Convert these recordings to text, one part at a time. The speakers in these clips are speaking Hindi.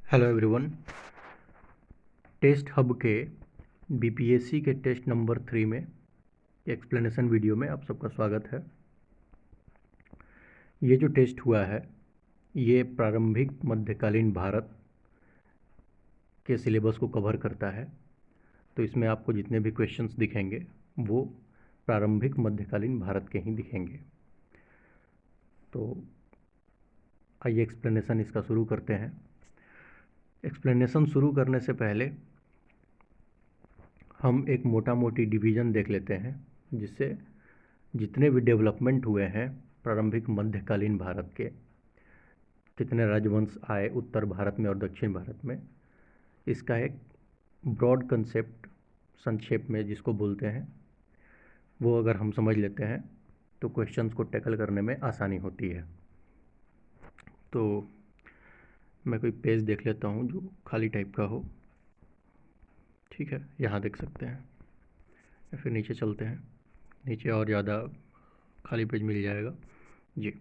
Hello everyone. टेस्ट हब के बीपीएससी के टेस्ट नंबर 3 में एक्सप्लेनेशन वीडियो में आप सबका स्वागत है। ये जो टेस्ट हुआ है ये प्रारंभिक मध्यकालीन भारत के सिलेबस को कवर करता है, तो इसमें आपको जितने भी क्वेश्चंस दिखेंगे वो प्रारंभिक मध्यकालीन भारत के ही दिखेंगे। तो आइए एक्सप्लेनेशन इसका शुरू करते हैं। एक्सप्लेनेशन शुरू करने से पहले हम एक मोटा मोटी डिवीज़न देख लेते हैं, जिससे जितने भी डेवलपमेंट हुए हैं प्रारंभिक मध्यकालीन भारत के, कितने राजवंश आए उत्तर भारत में और दक्षिण भारत में, इसका एक ब्रॉड कंसेप्ट संक्षेप में जिसको बोलते हैं वो अगर हम समझ लेते हैं तो क्वेश्चंस को टैकल करने में आसानी होती है। तो मैं कोई पेज देख लेता हूँ जो खाली टाइप का हो। ठीक है, यहाँ देख सकते हैं या फिर नीचे चलते हैं, नीचे और ज़्यादा खाली पेज मिल जाएगा जी।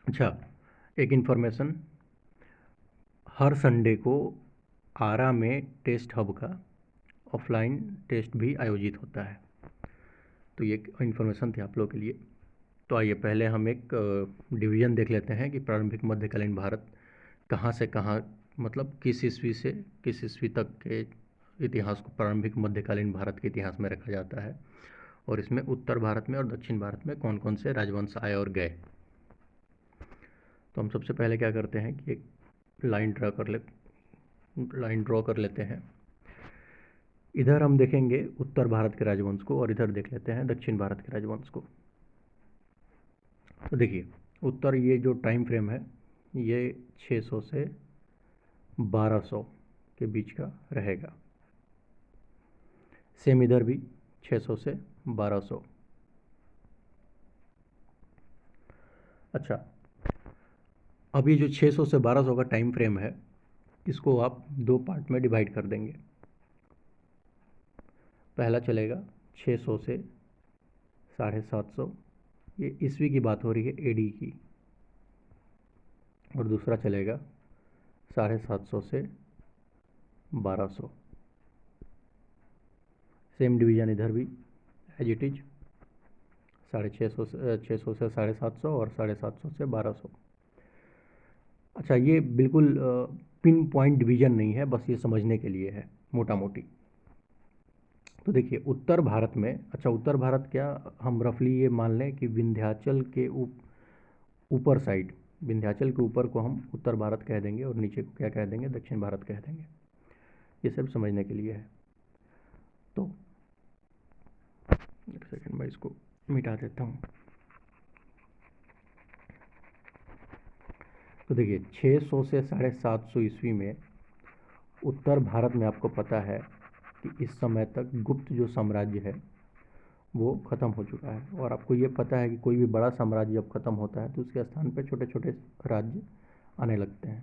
अच्छा, एक इन्फॉर्मेशन, हर संडे को आरा में टेस्ट हब का ऑफलाइन टेस्ट भी आयोजित होता है। तो ये इन्फॉर्मेशन थी आप लोगों के लिए। तो आइए पहले हम एक डिवीज़न देख लेते हैं कि प्रारंभिक मध्यकालीन भारत कहाँ से कहाँ, मतलब किस ईस्वी से किस ईस्वी तक के इतिहास को प्रारंभिक मध्यकालीन भारत के इतिहास में रखा जाता है, और इसमें उत्तर भारत में और दक्षिण भारत में कौन कौन से राजवंश आए और गए। तो हम सबसे पहले क्या करते हैं कि एक लाइन ड्रॉ कर लेते हैं। इधर हम देखेंगे उत्तर भारत के राजवंश को और इधर देख लेते हैं दक्षिण भारत के राजवंश को। तो देखिए उत्तर, ये जो टाइम फ्रेम है ये 600 से 1200 के बीच का रहेगा। सेम इधर भी 600 से 1200। अच्छा, अब ये जो 600 से 1200 का टाइम फ्रेम है इसको आप दो पार्ट में डिवाइड कर देंगे। पहला चलेगा 600 से 750, ये ईस्वी की बात हो रही है, एडी की, और दूसरा चलेगा 750 से 1200। सेम डिवीज़न इधर भी एज इट इज, 650 से 750 और 750 से 1200। अच्छा, ये बिल्कुल पिन पॉइंट डिवीज़न नहीं है, बस ये समझने के लिए है मोटा मोटी। तो देखिए उत्तर भारत में, अच्छा उत्तर भारत क्या, हम रफली ये मान लें कि विंध्याचल के ऊपर साइड, विंध्याचल के ऊपर को हम उत्तर भारत कह देंगे और नीचे को क्या कह देंगे, दक्षिण भारत कह देंगे। ये सब समझने के लिए है। तो एक सेकंड मैं इसको मिटा देता हूँ। तो देखिए 600 से 750 ईस्वी में उत्तर भारत में आपको पता है कि इस समय तक गुप्त जो साम्राज्य है वो ख़त्म हो चुका है, और आपको ये पता है कि कोई भी बड़ा साम्राज्य जब ख़त्म होता है तो उसके स्थान पर छोटे छोटे राज्य आने लगते हैं।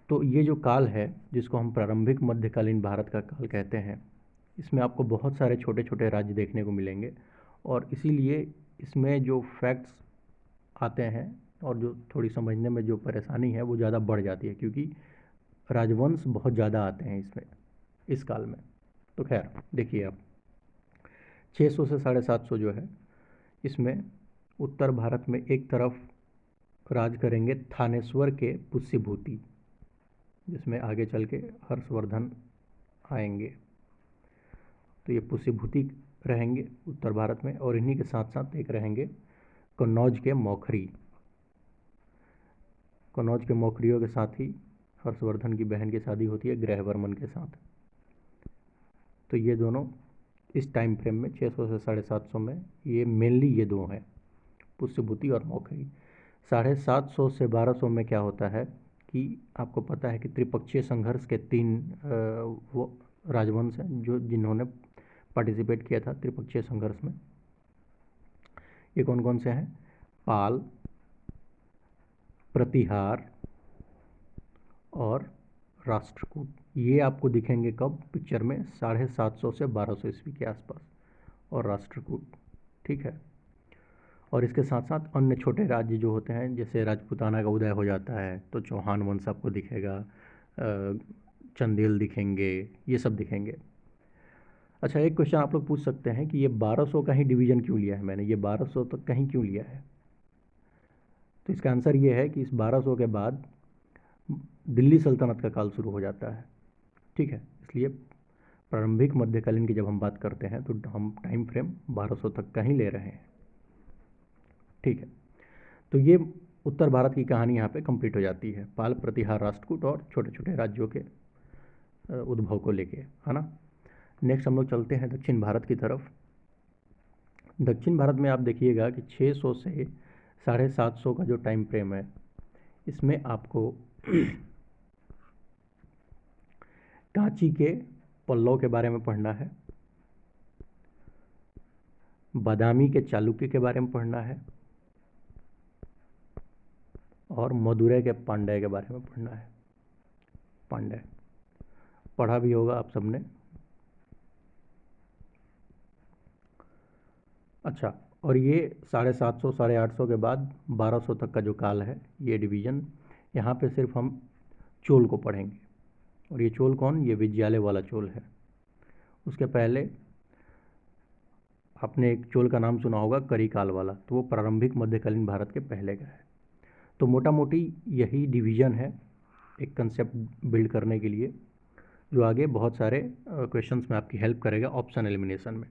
तो ये जो काल है जिसको हम प्रारंभिक मध्यकालीन भारत का काल कहते हैं, इसमें आपको बहुत सारे छोटे छोटे राज्य देखने को मिलेंगे, और इसीलिए इसमें जो फैक्ट्स आते हैं और जो थोड़ी समझने में जो परेशानी है वो ज़्यादा बढ़ जाती है, क्योंकि राजवंश बहुत ज़्यादा आते हैं इसमें, इस काल में। तो खैर देखिए आप 600 से 750 जो है, इसमें उत्तर भारत में एक तरफ राज करेंगे थानेश्वर के पुष्यभूति, जिसमें आगे चल के हर्षवर्धन आएंगे। तो ये पुष्यभूति रहेंगे उत्तर भारत में, और इन्हीं के साथ साथ एक रहेंगे कन्नौज के मौखरी। कन्नौज के मौखरियों के साथ ही हर्षवर्धन की बहन की शादी होती है ग्रहवर्मन के साथ। तो ये दोनों इस टाइम फ्रेम में 600 से 750 में ये मेनली ये दो हैं, पुष्यभूति और मौखरी। 750 से 1200 में क्या होता है कि आपको पता है कि त्रिपक्षीय संघर्ष के 3 वो राजवंश हैं जो जिन्होंने पार्टिसिपेट किया था त्रिपक्षीय संघर्ष में। ये कौन कौन से हैं, पाल, प्रतिहार और राष्ट्रकूट। ये आपको दिखेंगे कब, पिक्चर में 750 से 1200 ईस्वी के आसपास, और राष्ट्रकूट। ठीक है, और इसके साथ साथ अन्य छोटे राज्य जो होते हैं, जैसे राजपूताना का उदय हो जाता है तो चौहान वंश आपको दिखेगा, चंदेल दिखेंगे, ये सब दिखेंगे। अच्छा, एक क्वेश्चन आप लोग पूछ सकते हैं कि ये 1200 का ही डिवीज़न क्यों लिया है मैंने, ये 1200 तक का ही क्यों लिया है? तो इसका आंसर ये है कि इस 1200 के बाद दिल्ली सल्तनत का काल शुरू हो जाता है। ठीक है, इसलिए प्रारंभिक मध्यकालीन की जब हम बात करते हैं तो हम टाइम फ्रेम 1200 तक का ही ले रहे हैं। ठीक है, तो ये उत्तर भारत की कहानी यहाँ पे कंप्लीट हो जाती है, पाल, प्रतिहार, राष्ट्रकूट और छोटे छोटे राज्यों के उद्भव को लेके, है ना। नेक्स्ट हम लोग चलते हैं दक्षिण भारत की तरफ। दक्षिण भारत में आप देखिएगा कि 600 से 750 का जो टाइम फ्रेम है, इसमें आपको कांची के पल्लव के बारे में पढ़ना है, बादामी के चालुक्य के बारे में पढ़ना है और मदुरै के पांड्य के बारे में पढ़ना है। पांड्य पढ़ा भी होगा आप सबने। अच्छा, और ये 750 850 के बाद 1200 तक का जो काल है, ये डिवीज़न यहाँ पे सिर्फ हम चोल को पढ़ेंगे। और ये चोल कौन? ये विजयालय वाला चोल है। उसके पहले आपने एक चोल का नाम सुना होगा, करिकाल वाला, तो वो प्रारंभिक मध्यकालीन भारत के पहले का है। तो मोटा मोटी यही डिवीज़न है एक कंसेप्ट बिल्ड करने के लिए, जो आगे बहुत सारे क्वेश्चंस में आपकी हेल्प करेगा ऑप्शन एलिमिनेशन में।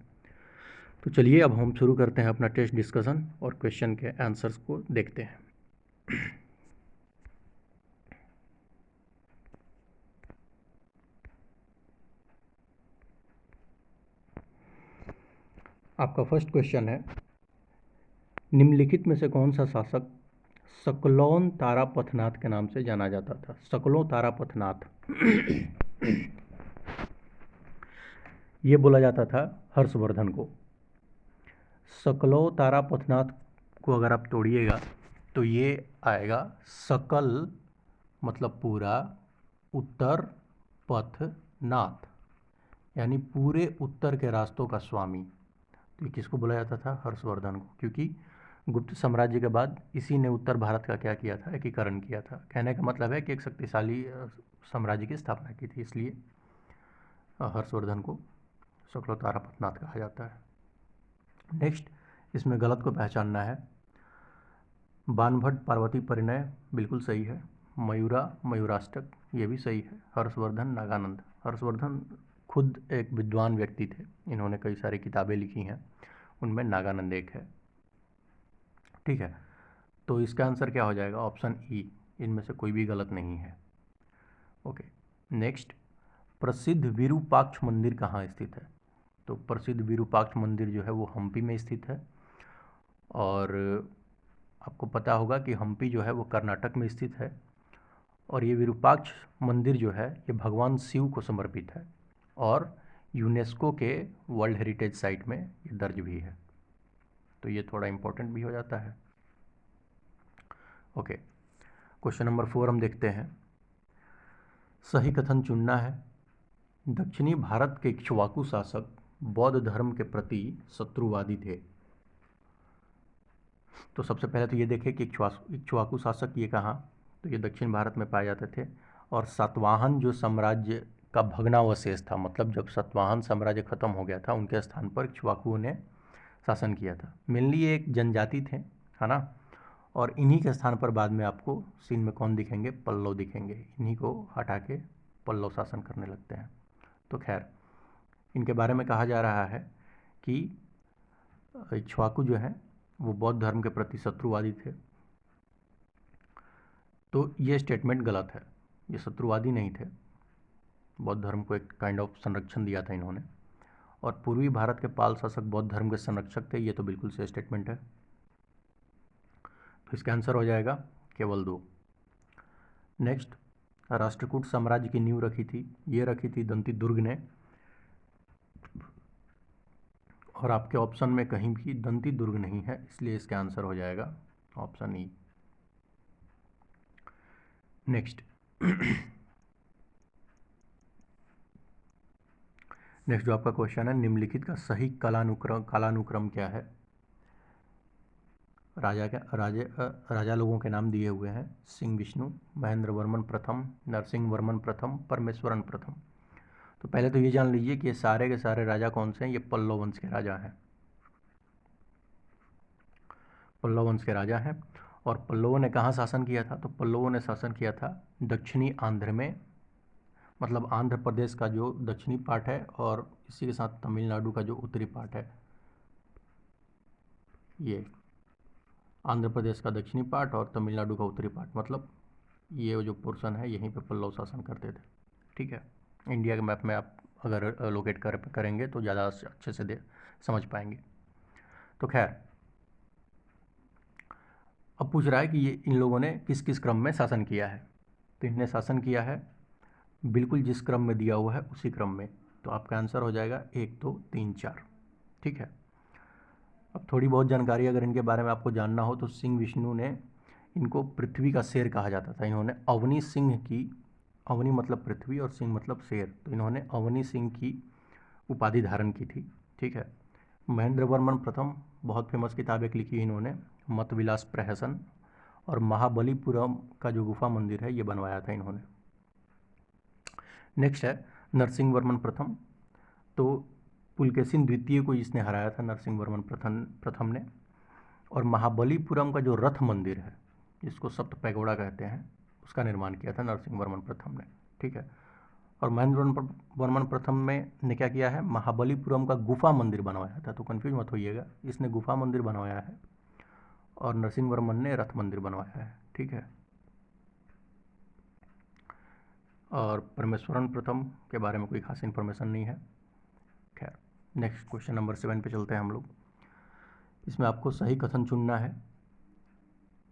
तो चलिए अब हम शुरू करते हैं अपना टेस्ट डिस्कशन और क्वेश्चन के आंसर्स को देखते हैं। आपका फर्स्ट क्वेश्चन है, निम्नलिखित में से कौन सा शासक सकलौन तारापथनाथ के नाम से जाना जाता था? सकलौन तारापथनाथ ये बोला जाता था हर्षवर्धन को। सकलौन तारापथनाथ को अगर आप तोड़िएगा तो ये आएगा सकल मतलब पूरा, उत्तर पथ नाथ, यानी पूरे उत्तर के रास्तों का स्वामी। तो ये किसको बोला जाता था? हर्षवर्धन को, क्योंकि गुप्त साम्राज्य के बाद इसी ने उत्तर भारत का क्या किया था? एकीकरण किया था। कहने का मतलब है कि एक शक्तिशाली साम्राज्य की स्थापना की थी, इसलिए हर्षवर्धन को सकलौन तारापथनाथ कहा जाता है। नेक्स्ट, इसमें गलत को पहचानना है। बाणभट्ट पार्वती परिणय बिल्कुल सही है। मयूरा मयूराष्टक ये भी सही है। हर्षवर्धन नागानंद, हर्षवर्धन खुद एक विद्वान व्यक्ति थे, इन्होंने कई सारी किताबें लिखी हैं, उनमें नागानंद एक है। ठीक है, तो इसका आंसर क्या हो जाएगा? ऑप्शन ई, इनमें से कोई भी गलत नहीं है। ओके, नेक्स्ट, प्रसिद्ध विरूपाक्ष मंदिर कहाँ स्थित है? तो प्रसिद्ध विरूपाक्ष मंदिर जो है वो हम्पी में स्थित है, और आपको पता होगा कि हम्पी जो है वो कर्नाटक में स्थित है। और ये विरूपाक्ष मंदिर जो है ये भगवान शिव को समर्पित है और यूनेस्को के वर्ल्ड हेरिटेज साइट में ये दर्ज भी है, तो ये थोड़ा इम्पोर्टेंट भी हो जाता है। ओके, क्वेश्चन नंबर 4 हम देखते हैं। सही कथन चुनना है। दक्षिणी भारत के इक्ष्वाकु शासक बौद्ध धर्म के प्रति शत्रुवादी थे। तो सबसे पहले तो ये देखें कि इक्ष्वाकु शासक ये कहाँ? तो ये दक्षिण भारत में पाए जाते थे। और सातवाहन जो साम्राज्य का भग्नावशेष था, मतलब जब सातवाहन साम्राज्य खत्म हो गया था, उनके स्थान पर इक्ष्वाकुओं ने शासन किया था। मेनली ये एक जनजाति थे, है ना। और इन्हीं के स्थान पर बाद में आपको सीन में कौन दिखेंगे? पल्लव दिखेंगे। इन्हीं को हटा के पल्लव शासन करने लगते हैं। तो खैर, इनके बारे में कहा जा रहा है कि इक्ष्वाकु जो है वो बौद्ध धर्म के प्रति शत्रुवादी थे। तो ये स्टेटमेंट गलत है, ये शत्रुवादी नहीं थे। बौद्ध धर्म को एक काइंड ऑफ संरक्षण दिया था इन्होंने। और पूर्वी भारत के पाल शासक बौद्ध धर्म के संरक्षक थे, ये तो बिल्कुल सही स्टेटमेंट है। तो इसका आंसर हो जाएगा केवल 2। नेक्स्ट, राष्ट्रकूट साम्राज्य की नींव रखी थी, ये रखी थी दंती दुर्ग ने। और आपके ऑप्शन में कहीं भी दंती दुर्ग नहीं है, इसलिए इसका आंसर हो जाएगा ऑप्शन ई। नेक्स्ट नेक्स्ट जो आपका क्वेश्चन है, निम्नलिखित का सही कालानुक्रम क्या है? राजा लोगों के नाम दिए हुए हैं। सिंह विष्णु, महेंद्र वर्मन प्रथम, नरसिंह वर्मन प्रथम, परमेश्वरन प्रथम। तो पहले तो ये जान लीजिए कि ये सारे के सारे राजा कौन से हैं। ये पल्लव वंश के राजा हैं, पल्लव वंश के राजा हैं। और पल्लवों ने कहाँ शासन किया था? तो पल्लवों ने शासन किया था दक्षिणी आंध्र में, मतलब आंध्र प्रदेश का जो दक्षिणी पार्ट है और इसी के साथ तमिलनाडु का जो उत्तरी पार्ट है। ये आंध्र प्रदेश का दक्षिणी पार्ट और तमिलनाडु का उत्तरी पार्ट, मतलब ये जो पोर्शन है यहीं पे पल्लव शासन करते थे। ठीक है, इंडिया के मैप में आप अगर लोकेट करेंगे तो ज़्यादा अच्छे से समझ पाएंगे। तो खैर, अब पूछ रहा है कि ये इन लोगों ने किस किस क्रम में शासन किया है। तो इन्हें शासन किया है बिल्कुल जिस क्रम में दिया हुआ है उसी क्रम में। तो आपका आंसर हो जाएगा 1 2 3 4। ठीक है, अब थोड़ी बहुत जानकारी अगर इनके बारे में आपको जानना हो तो सिंह विष्णु ने, इनको पृथ्वी का शेर कहा जाता था। इन्होंने अवनी सिंह की, अवनी मतलब पृथ्वी और सिंह मतलब शेर, तो इन्होंने अवनी सिंह की उपाधि धारण की थी। ठीक है, महेंद्र वर्मन प्रथम, बहुत फेमस किताब एक लिखी इन्होंने, मत विलास प्रहसन, और महाबलीपुरम का जो गुफा मंदिर है ये बनवाया था इन्होंने। नेक्स्ट है नरसिंह वर्मन प्रथम। तो पुलकेशिन द्वितीय को इसने हराया था, नरसिंह वर्मन प्रथम ने। और महाबलीपुरम का जो रथ मंदिर है, जिसको सप्त पैगोड़ा कहते हैं, उसका निर्माण किया था नरसिंह वर्मन प्रथम ने। ठीक है, और महेंद्र वर्मन प्रथम ने क्या किया है? महाबलीपुरम का गुफा मंदिर बनवाया था। तो कन्फ्यूज मत होइएगा, इसने गुफा मंदिर बनवाया है और नरसिंह वर्मन ने रथ मंदिर बनवाया है। ठीक है, और परमेश्वरन प्रथम के बारे में कोई खास इन्फॉर्मेशन नहीं है। खैर, नेक्स्ट क्वेश्चन नंबर 7 पे चलते हैं हम लोग। इसमें आपको सही कथन चुनना है।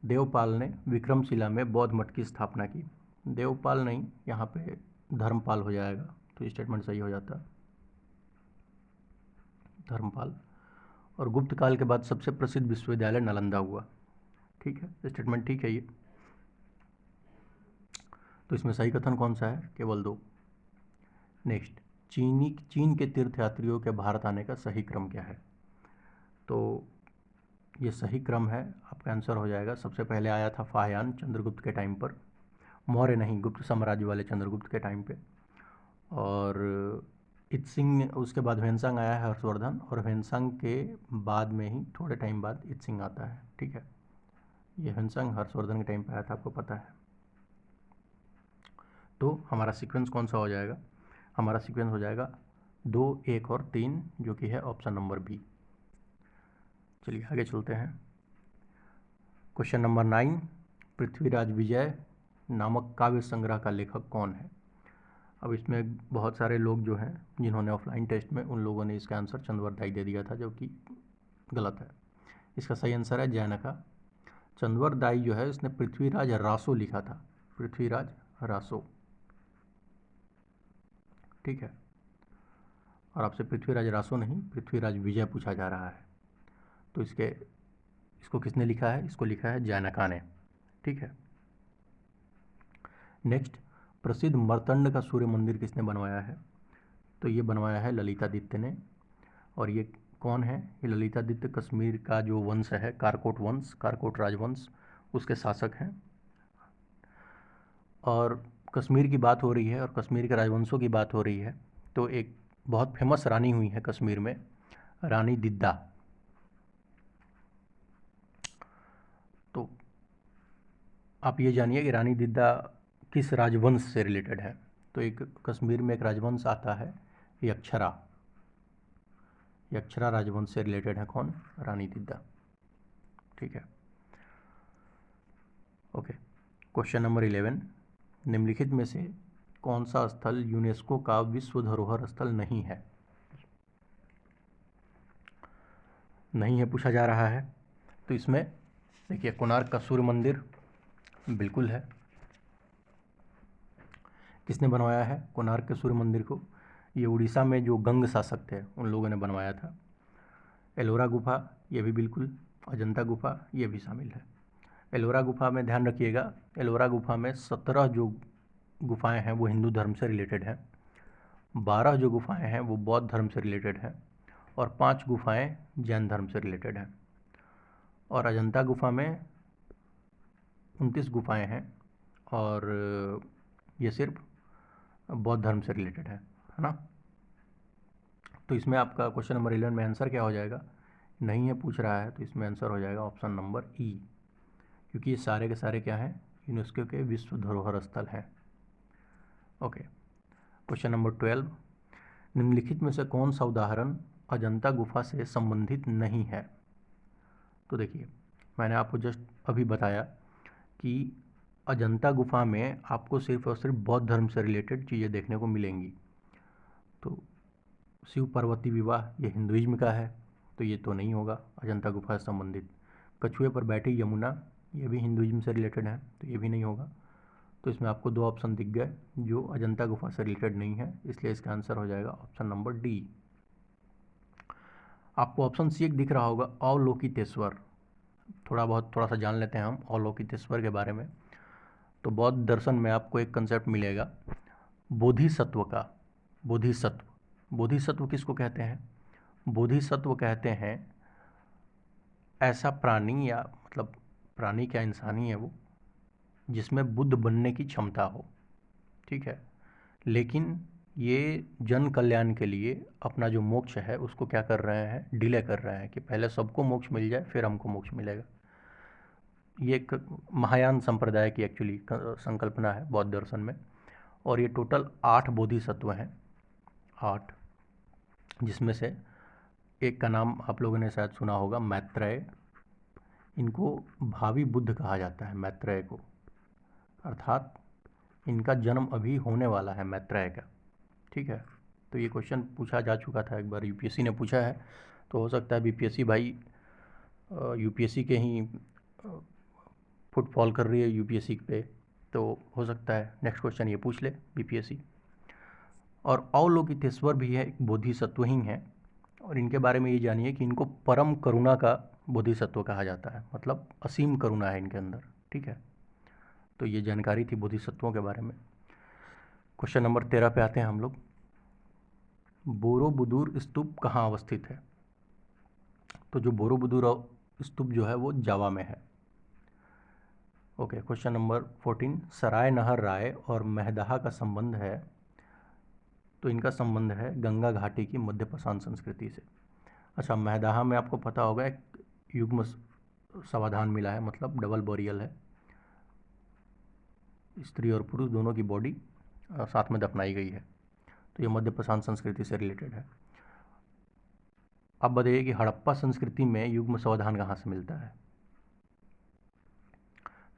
देवपाल ने विक्रमशिला में बौद्ध मठ की स्थापना की। देवपाल नहीं, यहाँ पे धर्मपाल हो जाएगा, तो स्टेटमेंट सही हो जाता है, धर्मपाल। और गुप्त काल के बाद सबसे प्रसिद्ध विश्वविद्यालय नालंदा हुआ। ठीक है, स्टेटमेंट ठीक है ये। तो इसमें सही कथन कौन सा है? केवल 2। नेक्स्ट, चीन के तीर्थयात्रियों के भारत आने का सही क्रम क्या है? तो ये सही क्रम है, आपका आंसर हो जाएगा, सबसे पहले आया था फाहयान चंद्रगुप्त के टाइम पर, मौर्य नहीं, गुप्त साम्राज्य वाले चंद्रगुप्त के टाइम पे। और इत्सिंग, उसके बाद ह्वेनसांग आया है, हर्षवर्धन, और ह्वेनसांग के बाद में ही थोड़े टाइम बाद इत्सिंग आता है। ठीक है, ये ह्वेनसांग हर्षवर्धन के टाइम पे आया था, आपको पता है। तो हमारा सीक्वेंस कौन सा हो जाएगा? हमारा सीक्वेंस हो जाएगा 2, 1 और 3, जो कि है ऑप्शन नंबर बी। चलिए आगे चलते हैं। क्वेश्चन नंबर 9, पृथ्वीराज विजय नामक काव्य संग्रह का लेखक कौन है? अब इसमें बहुत सारे लोग जो हैं जिन्होंने ऑफलाइन टेस्ट में, उन लोगों ने इसका आंसर चंद्रवरदाई दे दिया था, जो कि गलत है। इसका सही आंसर है जैनका। चंद्रवरदाई जो है उसने पृथ्वीराज रासो लिखा था, पृथ्वीराज रासो। ठीक है, और आपसे पृथ्वीराज रासो नहीं, पृथ्वीराज विजय पूछा जा रहा है। तो इसको किसने लिखा है? इसको लिखा है जैनका ने। ठीक है, नेक्स्ट, प्रसिद्ध मर्तंड का सूर्य मंदिर किसने बनवाया है? तो ये बनवाया है ललितादित्य ने। और ये कौन है? ये ललितादित्य कश्मीर का जो वंश है, कारकोट वंश, कारकोट राजवंश, उसके शासक हैं। और कश्मीर की बात हो रही है और कश्मीर के राजवंशों की बात हो रही है, तो एक बहुत फेमस रानी हुई है कश्मीर में, रानी दिद्दा। तो आप ये जानिए कि रानी दिद्दा किस राजवंश से रिलेटेड है। तो एक कश्मीर में एक राजवंश आता है यक्षरा, यक्षरा राजवंश से रिलेटेड है कौन? रानी दिद्दा। ठीक है, ओके। क्वेश्चन नंबर 11, निम्नलिखित में से कौन सा स्थल यूनेस्को का विश्व धरोहर स्थल नहीं है? नहीं है पूछा जा रहा है। तो इसमें देखिए, कोणार्क का सूर्य मंदिर बिल्कुल है। किसने बनवाया है कोणार्क के सूर्य मंदिर को? ये उड़ीसा में जो गंग शासक थे उन लोगों ने बनवाया था। एलोरा गुफा, ये भी बिल्कुल। अजंता गुफा, ये भी शामिल है। एलोरा गुफा में ध्यान रखिएगा, एलोरा गुफा में 17 जो गुफाएं हैं वो हिंदू धर्म से रिलेटेड हैं, 12 जो गुफाएं हैं वो बौद्ध धर्म से रिलेटेड हैं, और 5 गुफाएं जैन धर्म से रिलेटेड हैं। और अजंता गुफा में 29 गुफाएं हैं, और ये सिर्फ बौद्ध धर्म से रिलेटेड है ना। तो इसमें आपका क्वेश्चन नंबर 11 में आंसर क्या हो जाएगा, नहीं है पूछ रहा है, तो इसमें आंसर हो जाएगा ऑप्शन नंबर ई, क्योंकि ये सारे के सारे क्या हैं, यूनेस्को के विश्व धरोहर स्थल हैं। ओके, क्वेश्चन नंबर 12, निम्नलिखित में से कौन सा उदाहरण अजंता गुफा से संबंधित नहीं है। तो देखिए, मैंने आपको जस्ट अभी बताया कि अजंता गुफा में आपको सिर्फ और सिर्फ बौद्ध धर्म से रिलेटेड चीज़ें देखने को मिलेंगी। तो शिव पार्वती विवाह ये हिंदुइज्म का है, तो ये तो नहीं होगा अजंता गुफा से संबंधित। कछुए पर बैठी यमुना, ये भी हिंदुइज्म से रिलेटेड है, तो ये भी नहीं होगा। तो इसमें आपको 2 ऑप्शन दिख गए जो अजंता गुफा से रिलेटेड नहीं है, इसलिए इसका आंसर हो जाएगा ऑप्शन नंबर डी। आपको ऑप्शन सी एक दिख रहा होगा, अवलोकितेश्वर। थोड़ा सा जान लेते हैं हम अवलोकितेश्वर के बारे में। तो बौद्ध दर्शन में आपको एक कंसेप्ट मिलेगा बोधिसत्व का। बोधिसत्व किसको कहते हैं, बोधिसत्व कहते हैं ऐसा प्राणी, या मतलब प्राणी क्या, इंसान ही है वो, जिसमें बुद्ध बनने की क्षमता हो, ठीक है, लेकिन ये जन कल्याण के लिए अपना जो मोक्ष है उसको क्या कर रहे हैं, डिले कर रहे हैं कि पहले सबको मोक्ष मिल जाए फिर हमको मोक्ष मिलेगा। ये एक महायान संप्रदाय की एक्चुअली संकल्पना है बौद्ध दर्शन में। और ये टोटल 8 बोधिसत्व हैं, 8, जिसमें से एक का नाम आप लोगों ने शायद सुना होगा, मैत्रेय। इनको भावी बुद्ध कहा जाता है, मैत्रेय को, अर्थात इनका जन्म अभी होने वाला है मैत्रेय का, ठीक है। तो ये क्वेश्चन पूछा जा चुका था एक बार, यूपीएससी ने पूछा है, तो हो सकता है बीपीएससी भाई यूपीएससी के ही फुटफॉल कर रही है यूपीएससी पे, तो हो सकता है नेक्स्ट क्वेश्चन ये पूछ ले बीपीएससी। और अवलोकितेश्वर भी है, एक बोधिसत्व ही है, और इनके बारे में ये जानिए कि इनको परम करुणा का बोधिसत्व कहा जाता है, मतलब असीम करुणा है इनके अंदर, ठीक है। तो ये जानकारी थी बोधिसत्वों के बारे में। क्वेश्चन नंबर 13 पे आते हैं हम लोग। बोरोबुदुर स्तूप कहाँ अवस्थित है। तो जो बोरोबुदुर स्तूप जो है वो जावा में है। ओके, क्वेश्चन नंबर 14, सराय नहर राय और महदाहा का संबंध है। तो इनका संबंध है गंगा घाटी की मध्य पाषाण संस्कृति से। अच्छा, महदाहा में आपको पता होगा एक युग्म समाधान मिला है, मतलब डबल बोरियल है, स्त्री और पुरुष दोनों की बॉडी साथ में दफनाई गई है, तो ये मध्य पाषाण संस्कृति से रिलेटेड है। अब बताइए कि हड़प्पा संस्कृति में युग्म समाधान कहाँ से मिलता है।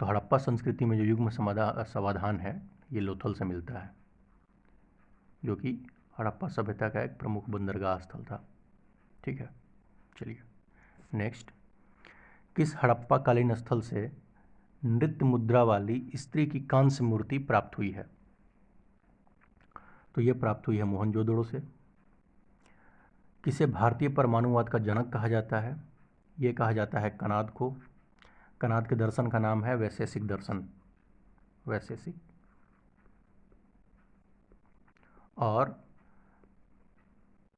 तो हड़प्पा संस्कृति में जो युग्म समाधान है ये लोथल से मिलता है, जो कि हड़प्पा सभ्यता का एक प्रमुख बंदरगाह स्थल था, ठीक है। चलिए नेक्स्ट, किस हड़प्पा कालीन स्थल से नृत्य मुद्रा वाली स्त्री की कांस्य मूर्ति प्राप्त हुई है। तो ये प्राप्त हुई है मोहनजोदड़ो से। किसे भारतीय परमाणुवाद का जनक कहा जाता है। ये कहा जाता है कनाद को। कनाद के दर्शन का नाम है वैशेषिक दर्शन, वैशेषिक। और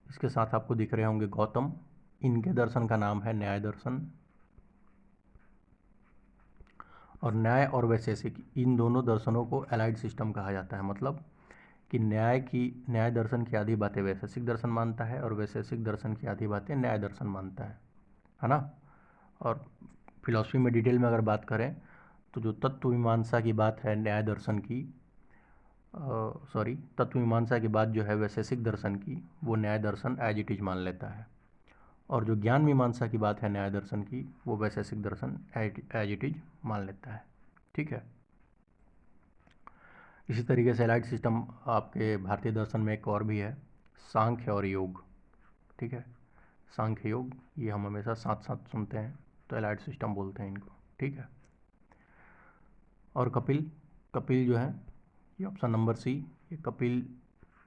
इसके साथ आपको दिख रहे होंगे गौतम, इनके दर्शन का नाम है न्याय दर्शन। और न्याय और वैशेषिक, इन दोनों दर्शनों को एलाइड सिस्टम कहा जाता है, मतलब कि न्याय दर्शन की आधी बातें वैशेषिक दर्शन मानता है और वैशेषिक दर्शन की आधी बातें न्याय दर्शन मानता है ना। और फिलॉसफी में डिटेल में अगर बात करें तो जो तत्व मीमांसा की बात है न्याय दर्शन की, तत्व मीमांसा की बात जो है वैशेषिक दर्शन की, वो न्याय दर्शन एज इट इज मान लेता है। और जो ज्ञान मीमांसा की बात है न्याय दर्शन की, वो वैशेषिक दर्शन एज इट इज मान लेता है, ठीक है। इसी तरीके से एलाइड सिस्टम आपके भारतीय दर्शन में एक और भी है, सांख्य और योग, ठीक है। सांख्य योग ये हम हमेशा साथ साथ सुनते हैं, तो एलाइड सिस्टम बोलते हैं इनको, ठीक है। और कपिल जो है, ये ऑप्शन नंबर सी, ये कपिल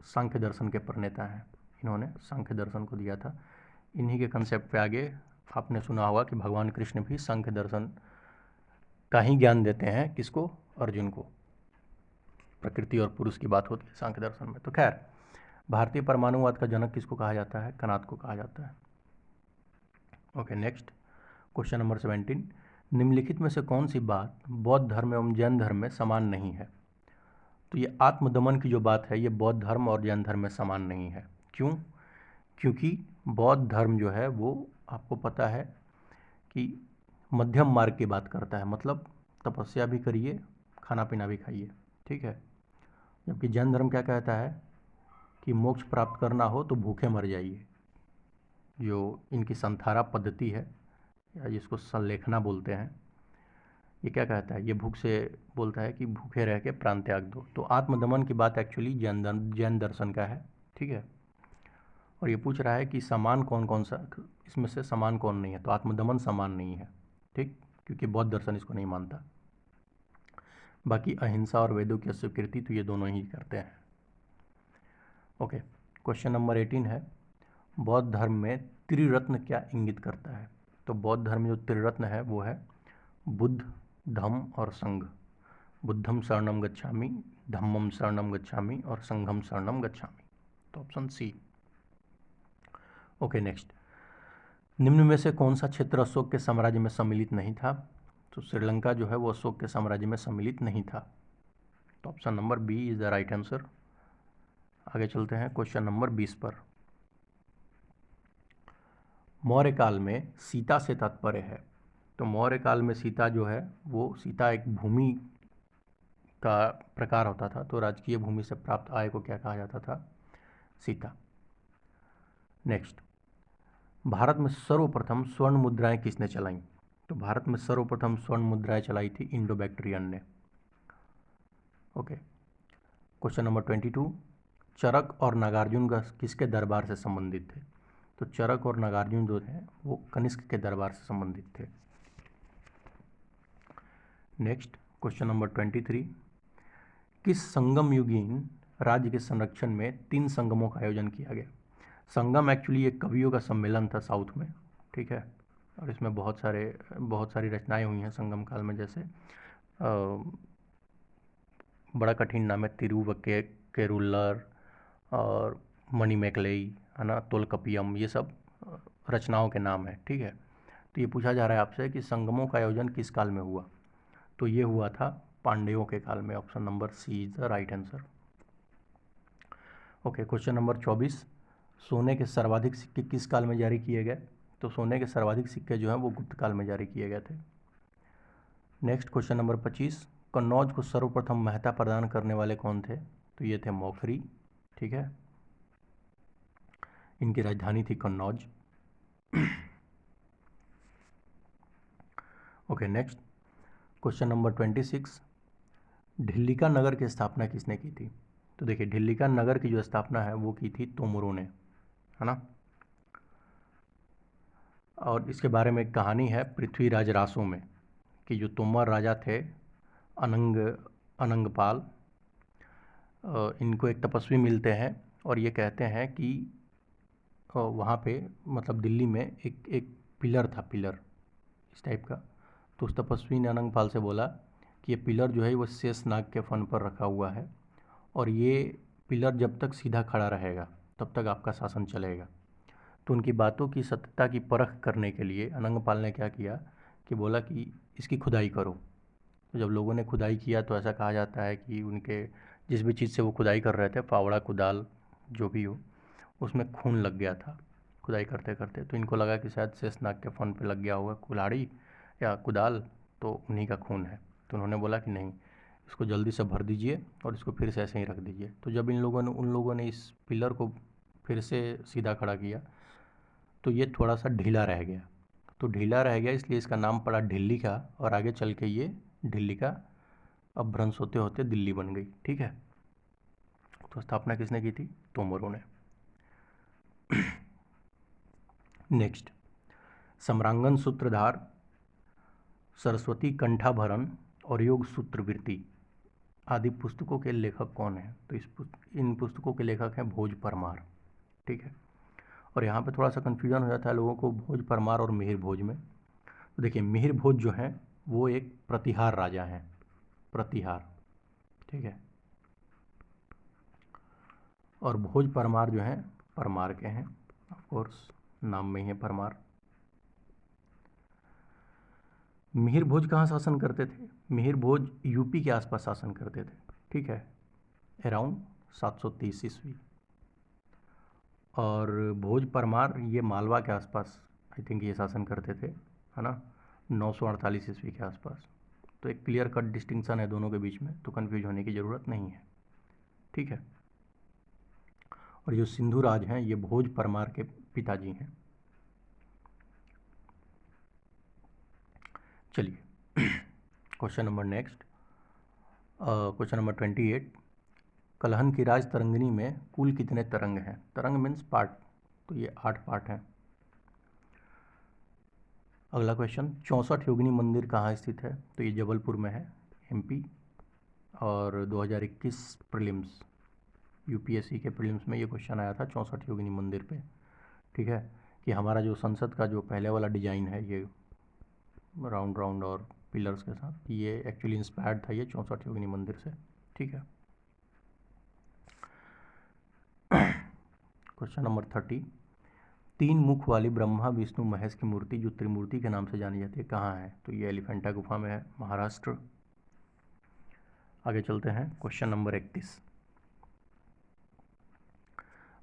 सांख्य दर्शन के प्रणेता हैं, इन्होंने सांख्य दर्शन को दिया था। इन्हीं के कंसेप्ट पे आगे आपने सुना होगा कि भगवान कृष्ण भी सांख्य दर्शन का ही ज्ञान देते हैं, किसको, अर्जुन को। प्रकृति और पुरुष की बात होती है सांख्य दर्शन में। तो खैर, भारतीय परमाणुवाद का जनक किसको कहा जाता है, कनाद को कहा जाता है। ओके नेक्स्ट, क्वेश्चन नंबर 17, निम्नलिखित में से कौन सी बात बौद्ध धर्म एवं जैन धर्म में समान नहीं है? तो ये आत्मदमन की जो बात है ये बौद्ध धर्म और जैन धर्म में समान नहीं है। क्यों? क्योंकि बौद्ध धर्म जो है वो आपको पता है कि मध्यम मार्ग की बात करता है, मतलब तपस्या भी करिए, खाना पीना भी खाइए, ठीक है। जबकि जैन धर्म क्या कहता है कि मोक्ष प्राप्त करना हो तो भूखे मर जाइए। जो इनकी संथारा पद्धति है या जिसको संलेखना बोलते हैं, ये क्या कहता है, ये भूख से बोलता है कि भूखे रह के प्राण त्याग दो। तो आत्मदमन की बात एक्चुअली जैन दर्शन का है, ठीक है। और ये पूछ रहा है कि समान कौन कौन सा, इसमें से समान कौन नहीं है, तो आत्मदमन समान नहीं है, ठीक, क्योंकि बौद्ध दर्शन इसको नहीं मानता। बाकी अहिंसा और वेदों की स्वीकृति तो ये दोनों ही करते हैं। ओके, क्वेश्चन नंबर 18 है, बौद्ध धर्म में त्रिरत्न क्या इंगित करता है? तो बौद्ध धर्म में जो त्रिरत्न है वो है बुद्ध, धम्म और संघ। बुद्धम शरणम गच्छामि, धम्मम शरणम गच्छामि और संघम शरणम गच्छामि। तो ऑप्शन सी। ओके, नेक्स्ट, निम्न में से कौन सा क्षेत्र अशोक के साम्राज्य में सम्मिलित नहीं था? तो श्रीलंका जो है वो अशोक के साम्राज्य में सम्मिलित नहीं था। तो option number B is the right answer. आगे चलते हैं क्वेश्चन नंबर 20 पर। मौर्य काल में सीता से तात्पर्य है? तो मौर्य काल में सीता जो है वो सीता एक भूमि का प्रकार होता था, तो राजकीय भूमि से प्राप्त आय को क्या कहा जाता था? सीता। नेक्स्ट, भारत में सर्वप्रथम स्वर्ण मुद्राएं किसने चलाई? तो भारत में सर्वप्रथम स्वर्ण मुद्राएं चलाई थी इंडो बैक्ट्रियन ने। ओके, क्वेश्चन नंबर 22, चरक और नागार्जुन किसके दरबार से संबंधित थे? तो चरक और नागार्जुन जो हैं वो कनिष्क के दरबार से संबंधित थे। नेक्स्ट, क्वेश्चन नंबर 23, किस संगम युगीन राज्य के संरक्षण में 3 संगमों का आयोजन किया गया? संगम एक्चुअली एक कवियों का सम्मेलन था साउथ में, ठीक है, और इसमें बहुत सारी रचनाएं हुई हैं संगम काल में, जैसे बड़ा कठिन नाम है तिरुवक्केरुल्लर और मणिमेकलई, है ना, तोलकपियम, ये सब रचनाओं के नाम है, ठीक है। तो ये पूछा जा रहा है आपसे कि संगमों का आयोजन किस काल में हुआ? तो ये हुआ था पांड्यों के काल में। Option number C is the right answer. Okay, question number 24, सोने के सर्वाधिक सिक्के किस काल में जारी किए गए? तो सोने के सर्वाधिक सिक्के जो हैं वो गुप्त काल में जारी किए गए थे। नेक्स्ट, क्वेश्चन नंबर 25, कन्नौज को सर्वप्रथम महत्ता प्रदान करने वाले कौन थे? तो ये थे मौखरी, ठीक है, इनकी राजधानी थी Kannauj. Okay, next, question number 26, ढिल्लिका नगर की स्थापना किसने की थी? तो देखिए, ढिल्लिका नगर की जो स्थापना है वो की थी तोमरों ने, है ना। और इसके बारे में एक कहानी है पृथ्वीराज रासो में कि जो तोमर राजा थे अनंगपाल, इनको एक तपस्वी मिलते हैं और ये कहते हैं कि वहाँ पे मतलब दिल्ली में एक पिलर था, पिलर इस टाइप का। तो उस तपस्वी ने अनंगपाल से बोला कि ये पिलर जो है वो शेषनाग के फन पर रखा हुआ है और ये पिलर जब तक सीधा खड़ा रहेगा तब तक आपका शासन चलेगा। तो उनकी बातों की सत्यता की परख करने के लिए अनंगपाल ने क्या किया कि बोला कि इसकी खुदाई करो। तो जब लोगों ने खुदाई किया तो ऐसा कहा जाता है कि उनके जिस भी चीज़ से वो खुदाई कर रहे थे, फावड़ा, कुदाल, जो भी हो, उसमें खून लग गया था खुदाई करते करते। तो इनको लगा कि शायद शेषनाग के फन पे लग गया होगा कुल्हाड़ी या कुदाल, तो उन्हीं का खून है। तो उन्होंने बोला कि नहीं, इसको जल्दी से भर दीजिए और इसको फिर से ऐसे ही रख दीजिए। तो जब उन लोगों ने इस पिलर को फिर से सीधा खड़ा किया तो ये थोड़ा सा ढीला रह गया। तो ढीला रह गया इसलिए इसका नाम पड़ा ढिल्ली का, और आगे चल के ये ढिल्ली का अपभ्रंश होते होते दिल्ली बन गई, ठीक है। तो स्थापना किसने की थी? तोमरों ने। नेक्स्ट, सम्रांगन सूत्रधार, सरस्वती कंठाभरण और योग सूत्रवृत्ति आदि पुस्तकों के लेखक कौन हैं? तो इन पुस्तकों के लेखक हैं भोज परमार, ठीक है। और यहाँ पे थोड़ा सा कन्फ्यूजन हो जाता है लोगों को भोज परमार और मिहिर भोज में। तो देखिए, मिहिर भोज जो हैं वो एक प्रतिहार राजा हैं, प्रतिहार, ठीक है, और भोज परमार जो हैं परमार के हैं, ऑफ कोर्स नाम में ही है परमार। मिहिर भोज कहाँ शासन करते थे? मिहिर भोज यूपी के आसपास शासन करते थे, ठीक है, अराउंड 730 ईस्वी। और भोज परमार ये मालवा के आसपास आई थिंक ये शासन करते थे, है ना, 948 ईस्वी के आसपास। तो एक क्लियर कट डिस्टिंक्शन है दोनों के बीच में, तो कन्फ्यूज होने की ज़रूरत नहीं है, ठीक है। और जो सिंधु राज हैं ये भोज परमार के पिताजी हैं। चलिए question number next, question number 28। Kalhana की राज तरंगिनी में कुल कितने तरंग हैं? तरंग मीन्स पार्ट, तो ये 8 पार्ट हैं। अगला क्वेश्चन, 64 योगिनी मंदिर कहाँ स्थित है? तो ये जबलपुर में है, एमपी। और 2021 प्रीलिम्स, यूपीएससी के प्रीलिम्स में ये क्वेश्चन आया था 64 योगिनी मंदिर पे, ठीक है, कि हमारा जो संसद का जो पहले वाला डिज़ाइन है ये राउंड राउंड और पिलर्स के साथ, ये एक्चुअली इंस्पायर्ड था ये 64 योगिनी मंदिर से, ठीक है। क्वेश्चन नंबर 30, 3 मुख वाली ब्रह्मा विष्णु महेश की मूर्ति जो त्रिमूर्ति के नाम से जानी जाती है कहाँ है? तो ये एलिफेंटा गुफा में है, महाराष्ट्र। आगे चलते हैं, क्वेश्चन नंबर 31।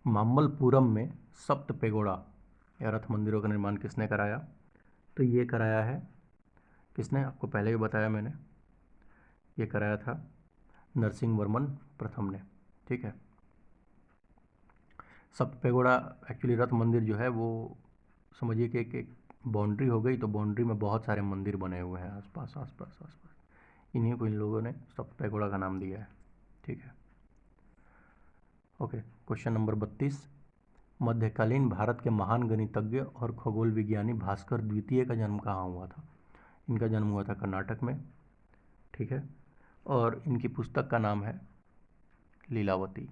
मामल्लपुरम में सप्त पेगोड़ा या रथ मंदिरों का निर्माण किसने कराया? तो ये कराया है किसने? आपको पहले भी बताया मैंने, ये कराया था नरसिंह वर्मन प्रथम ने, ठीक है। सप्त पेगोड़ा एक्चुअली रथ मंदिर जो है वो समझिए कि एक बाउंड्री हो गई, तो बाउंड्री में बहुत सारे मंदिर बने हुए हैं आसपास आसपास आसपास, इन्हीं को इन लोगों ने सप्त पेगोड़ा का नाम दिया है, ठीक है। Okay, question number 32। मध्यकालीन भारत के महान गणितज्ञ और खगोल विज्ञानी भास्कर द्वितीय का जन्म कहाँ हुआ था? इनका जन्म हुआ था कर्नाटक में, ठीक है। और इनकी पुस्तक का नाम है लीलावती।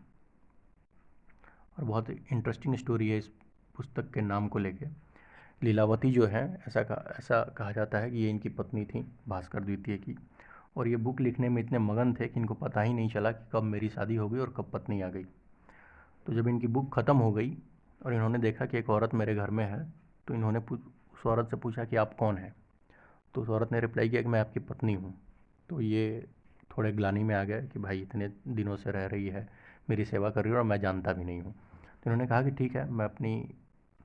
और बहुत इंटरेस्टिंग स्टोरी है इस पुस्तक के नाम को लेके। लीलावती जो है ऐसा कहा जाता है कि ये इनकी पत्नी थी भास्कर द्वितीय की, और ये बुक लिखने में इतने मगन थे कि इनको पता ही नहीं चला कि कब मेरी शादी हो गई और कब पत्नी आ गई। तो जब इनकी बुक ख़त्म हो गई और इन्होंने देखा कि एक औरत मेरे घर में है, तो इन्होंने उस औरत से पूछा कि आप कौन हैं? तो उस औरत ने रिप्लाई किया कि मैं आपकी पत्नी हूँ। तो ये थोड़े ग्लानि में आ गए कि भाई इतने दिनों से रह रही है, मेरी सेवा कर रही है और मैं जानता भी नहीं हूँ। तो इन्होंने कहा कि ठीक है, मैं अपनी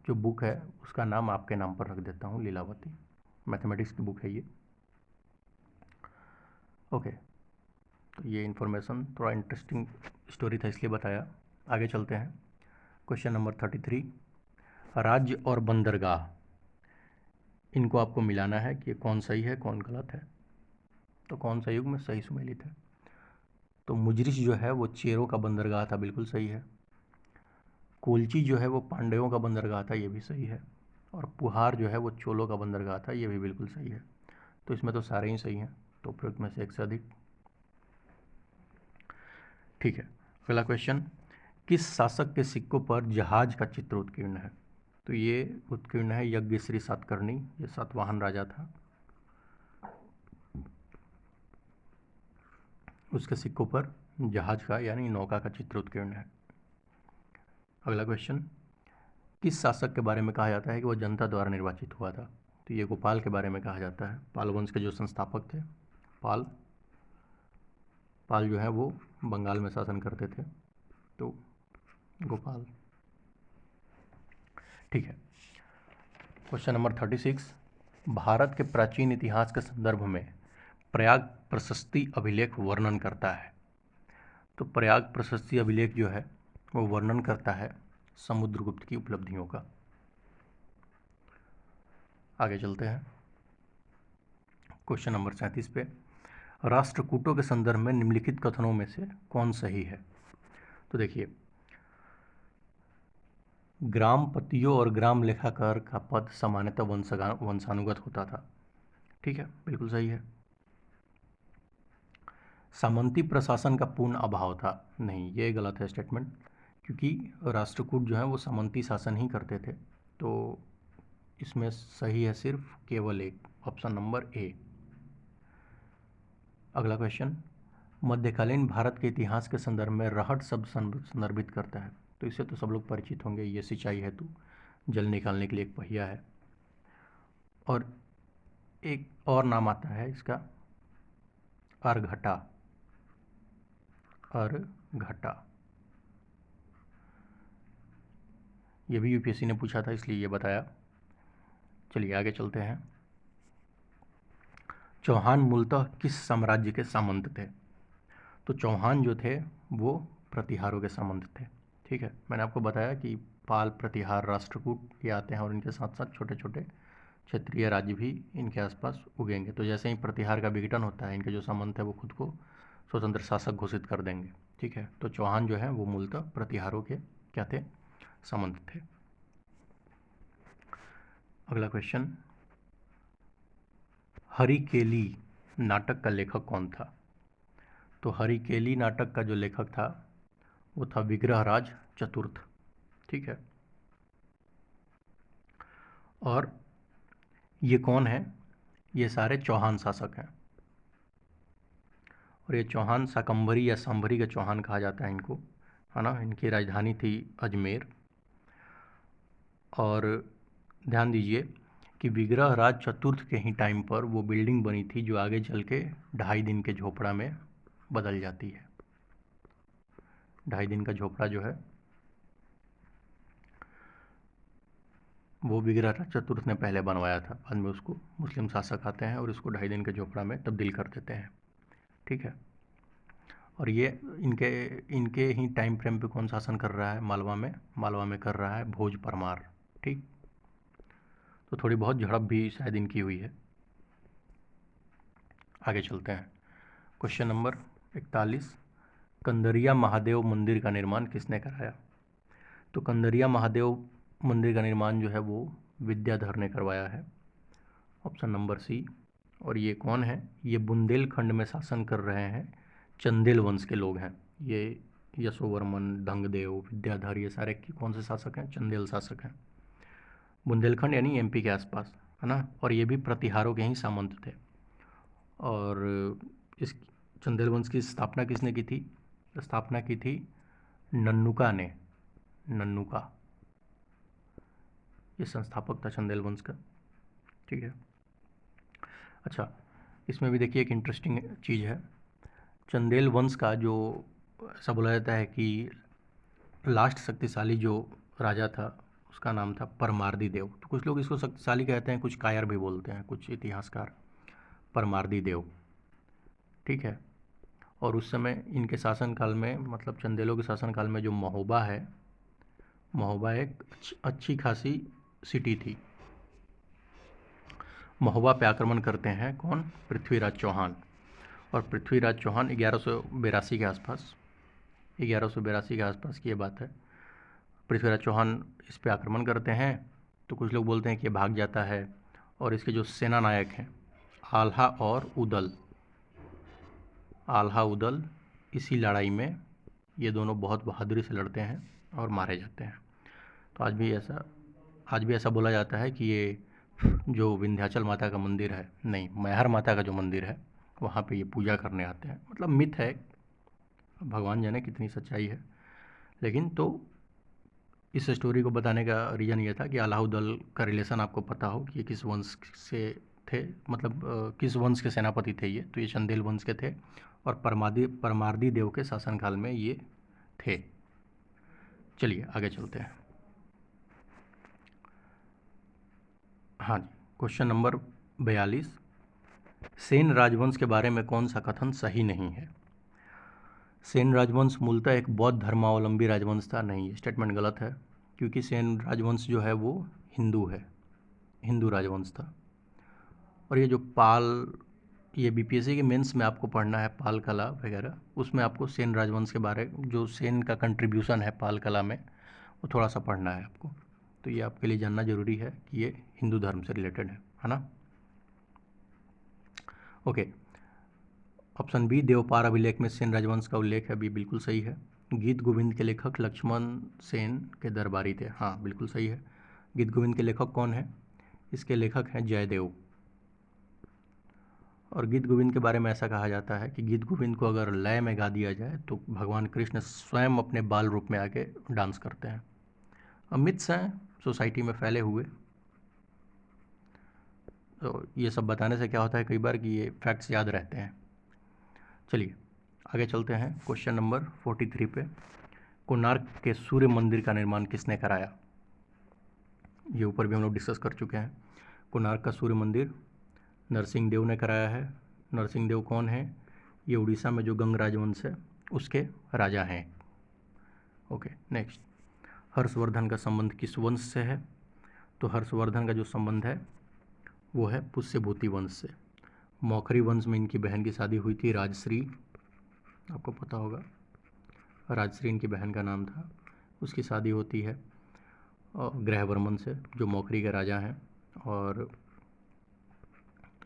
जो बुक है उसका नाम आपके नाम पर रख देता हूँ, लीलावती। मैथमेटिक्स की बुक है ये, ओके। तो ये इन्फॉर्मेशन थोड़ा इंटरेस्टिंग स्टोरी था इसलिए बताया। आगे चलते हैं, क्वेश्चन नंबर 33। राज्य और बंदरगाह, इनको आपको मिलाना है कि कौन सही है कौन गलत है। तो कौन सा युग में सही सुमेलित है? तो मुजरिश जो है वो चेरों का बंदरगाह था, बिल्कुल सही है। कोलची जो है वो पांड्यों का बंदरगाह था, ये भी सही है। और पुहार जो है वो चोलों का बंदरगाह था, ये भी बिल्कुल सही है। तो इसमें तो सारे ही सही हैं, तो उपयुक्त में से एक से अधिक, ठीक है। अगला क्वेश्चन, किस शासक के सिक्कों पर जहाज का चित्र उत्कीर्ण है? तो ये उत्कीर्ण है यज्ञश्री सातकर्णी, ये सातवाहन राजा था, उसके सिक्कों पर जहाज का यानी नौका का चित्र उत्कीर्ण है। अगला क्वेश्चन, किस शासक के बारे में कहा जाता है कि वह जनता द्वारा निर्वाचित हुआ था? तो ये गोपाल के बारे में कहा जाता है, पाल वंश के जो संस्थापक थे पाल जो है वो बंगाल में शासन करते थे, तो गोपाल, ठीक है। Question number 36। भारत के प्राचीन इतिहास के संदर्भ में प्रयाग प्रशस्ति अभिलेख वर्णन करता है। तो प्रयाग प्रशस्ति अभिलेख जो है वो वर्णन करता है समुद्रगुप्त की उपलब्धियों का। आगे चलते हैं, क्वेश्चन नंबर 37 पे, राष्ट्रकूटों के संदर्भ में निम्नलिखित कथनों में से कौन सही है? तो देखिए, ग्रामपतियों और ग्राम लेखाकार का पद सामान्यतः वंशानुगत होता था, ठीक है, बिल्कुल सही है। सामंती प्रशासन का पूर्ण अभाव था, नहीं, ये गलत है स्टेटमेंट, क्योंकि राष्ट्रकूट जो है वो सामंती शासन ही करते थे। तो इसमें सही है सिर्फ केवल एक, ऑप्शन नंबर ए। अगला क्वेश्चन, मध्यकालीन भारत के इतिहास के संदर्भ में रहट शब्द संदर्भित करता है। तो इससे तो सब लोग परिचित होंगे, ये सिंचाई हेतु जल निकालने के लिए एक पहिया है। और एक और नाम आता है इसका, अर्घटा। अर्घटा, ये भी यूपीएससी ने पूछा था इसलिए ये बताया। चलिए आगे चलते हैं। चौहान मूलतः किस साम्राज्य के सामंत थे? तो चौहान जो थे वो प्रतिहारों के सामंत थे। ठीक है, मैंने आपको बताया कि पाल, प्रतिहार, राष्ट्रकूट ये आते हैं और इनके साथ साथ छोटे छोटे क्षेत्रीय राज्य भी इनके आसपास उगेंगे। तो जैसे ही प्रतिहार का विघटन होता है, इनके जो सामंत है वो खुद को स्वतंत्र शासक घोषित कर देंगे। ठीक है, तो चौहान जो है वो मूलतः प्रतिहारों के क्या थे? सामंत थे। अगला क्वेश्चन, हरिकेली नाटक का लेखक कौन था? तो हरिकेली नाटक का जो लेखक था वो था विग्रहराज चतुर्थ। ठीक है, और ये कौन है? ये सारे चौहान शासक हैं, और ये चौहान शाकंभरी या सांभरी का चौहान कहा जाता है इनको, है ना। इनकी राजधानी थी अजमेर। और ध्यान दीजिए कि विग्रहराज चतुर्थ के ही टाइम पर वो बिल्डिंग बनी थी जो आगे चल के 2.5 दिन के झोपड़ा में बदल जाती है। 2.5 दिन का झोपड़ा जो है वो विग्रहराज चतुर्थ ने पहले बनवाया था, बाद में उसको मुस्लिम शासक आते हैं और इसको 2.5 दिन के झोपड़ा में तब्दील कर देते हैं। ठीक है, और ये इनके इनके ही टाइम फ्रेम पे कौन शासन कर रहा है? मालवा में कर रहा है भोज परमार। ठीक, तो थोड़ी बहुत झड़प भी शायद इनकी हुई है। आगे चलते हैं। क्वेश्चन नंबर 41, कंदरिया महादेव मंदिर का निर्माण किसने कराया? तो कंदरिया महादेव मंदिर का निर्माण जो है वो विद्याधर ने करवाया है, ऑप्शन नंबर सी। और ये कौन है? ये बुंदेलखंड में शासन कर रहे हैं चंदेल वंश के लोग हैं। ये यशोवर्मन, ढंगदेव, विद्याधर, ये सारे कौन से शासक हैं? चंदेल शासक हैं। बुंदेलखंड यानी एमपी के आसपास, है ना। और ये भी प्रतिहारों के ही सामंत थे। और इस चंदेल वंश की स्थापना किसने की थी? स्थापना की थी नन्नुका ने। नन्नुका ये संस्थापक था चंदेल वंश का। ठीक है, अच्छा, इसमें भी देखिए एक इंटरेस्टिंग चीज़ है। चंदेल वंश का जो, ऐसा बोला जाता है कि लास्ट शक्तिशाली जो राजा था उसका नाम था परमार्दी देव। तो कुछ लोग इसको शक्तिशाली कहते हैं, कुछ कायर भी बोलते हैं, कुछ इतिहासकार। परमार्दी देव, ठीक है। और उस समय इनके शासनकाल में, मतलब चंदेलों के शासनकाल में जो महोबा है, महोबा एक अच्छी खासी सिटी थी। महोबा पे आक्रमण करते हैं कौन? पृथ्वीराज चौहान। और पृथ्वीराज चौहान 1182 के आसपास, 1182 के आसपास की ये बात है। पृथ्वीराज चौहान इस पे आक्रमण करते हैं, तो कुछ लोग बोलते हैं कि ये भाग जाता है। और इसके जो सेना नायक हैं आल्हा और उदल, आल्हा उदल, इसी लड़ाई में ये दोनों बहुत बहादुरी से लड़ते हैं और मारे जाते हैं। तो आज भी ऐसा बोला जाता है कि ये जो विंध्याचल माता का मंदिर है, नहीं, मैहर माता का जो मंदिर है, वहाँ पे ये पूजा करने आते हैं। मतलब मिथ है, भगवान जाने कितनी सच्चाई है। लेकिन तो इस स्टोरी को बताने का रीज़न ये था कि अलाउद्दौल का रिलेशन आपको पता हो कि ये किस वंश से थे, मतलब किस वंश के सेनापति थे ये। तो ये चंदेल वंश के थे और परमार्दी देव के शासनकाल में ये थे। चलिए आगे चलते हैं। हाँ जी, क्वेश्चन नंबर 42, सेन राजवंश के बारे में कौन सा कथन सही नहीं है? सेन राजवंश मूलतः एक बौद्ध धर्मावलंबी राजवंश था। नहीं, ये स्टेटमेंट गलत है, क्योंकि सेन राजवंश जो है वो हिंदू है, हिंदू राजवंश था। और ये जो पाल, ये बीपीएससी के मेंस में आपको पढ़ना है पाल कला वगैरह, उसमें आपको सेन राजवंश के बारे, जो सेन का कंट्रीब्यूशन है पाल कला में, वो थोड़ा सा पढ़ना है आपको। तो ये आपके लिए जानना ज़रूरी है कि ये हिंदू धर्म से रिलेटेड है ना। ओके, ऑप्शन बी, देवपार अभिलेख में सेन राजवंश का उल्लेख है, अभी बिल्कुल सही है। गीत गोविंद के लेखक लक्ष्मण सेन के दरबारी थे, हाँ बिल्कुल सही है। गीत गोविंद के लेखक कौन है? इसके लेखक हैं जयदेव। और गीत गोविंद के बारे में ऐसा कहा जाता है कि गीत गोविंद को अगर लय में गा दिया जाए तो भगवान कृष्ण स्वयं अपने बाल रूप में आके डांस करते हैं। अब मिथ्स हैं सोसाइटी में फैले हुए, तो ये सब बताने से क्या होता है कई बार कि ये फैक्ट्स याद रहते हैं। चलिए आगे चलते हैं क्वेश्चन नंबर 43 पे। कोणार्क के सूर्य मंदिर का निर्माण किसने कराया? ये ऊपर भी हम लोग डिस्कस कर चुके हैं। कोणार्क का सूर्य मंदिर नरसिंह देव ने कराया है। नरसिंह देव कौन है? ये उड़ीसा में जो गंग राजवंश है उसके राजा हैं। ओके नेक्स्ट, हर्षवर्धन का संबंध किस वंश से है? तो हर्षवर्धन का जो संबंध है वो है पुष्यभूति वंश से। मौखरी वंश में इनकी बहन की शादी हुई थी, राजश्री, आपको पता होगा, राजश्री इनकी बहन का नाम था। उसकी शादी होती है ग्रहवर्मन से, जो मौखरी के राजा हैं। और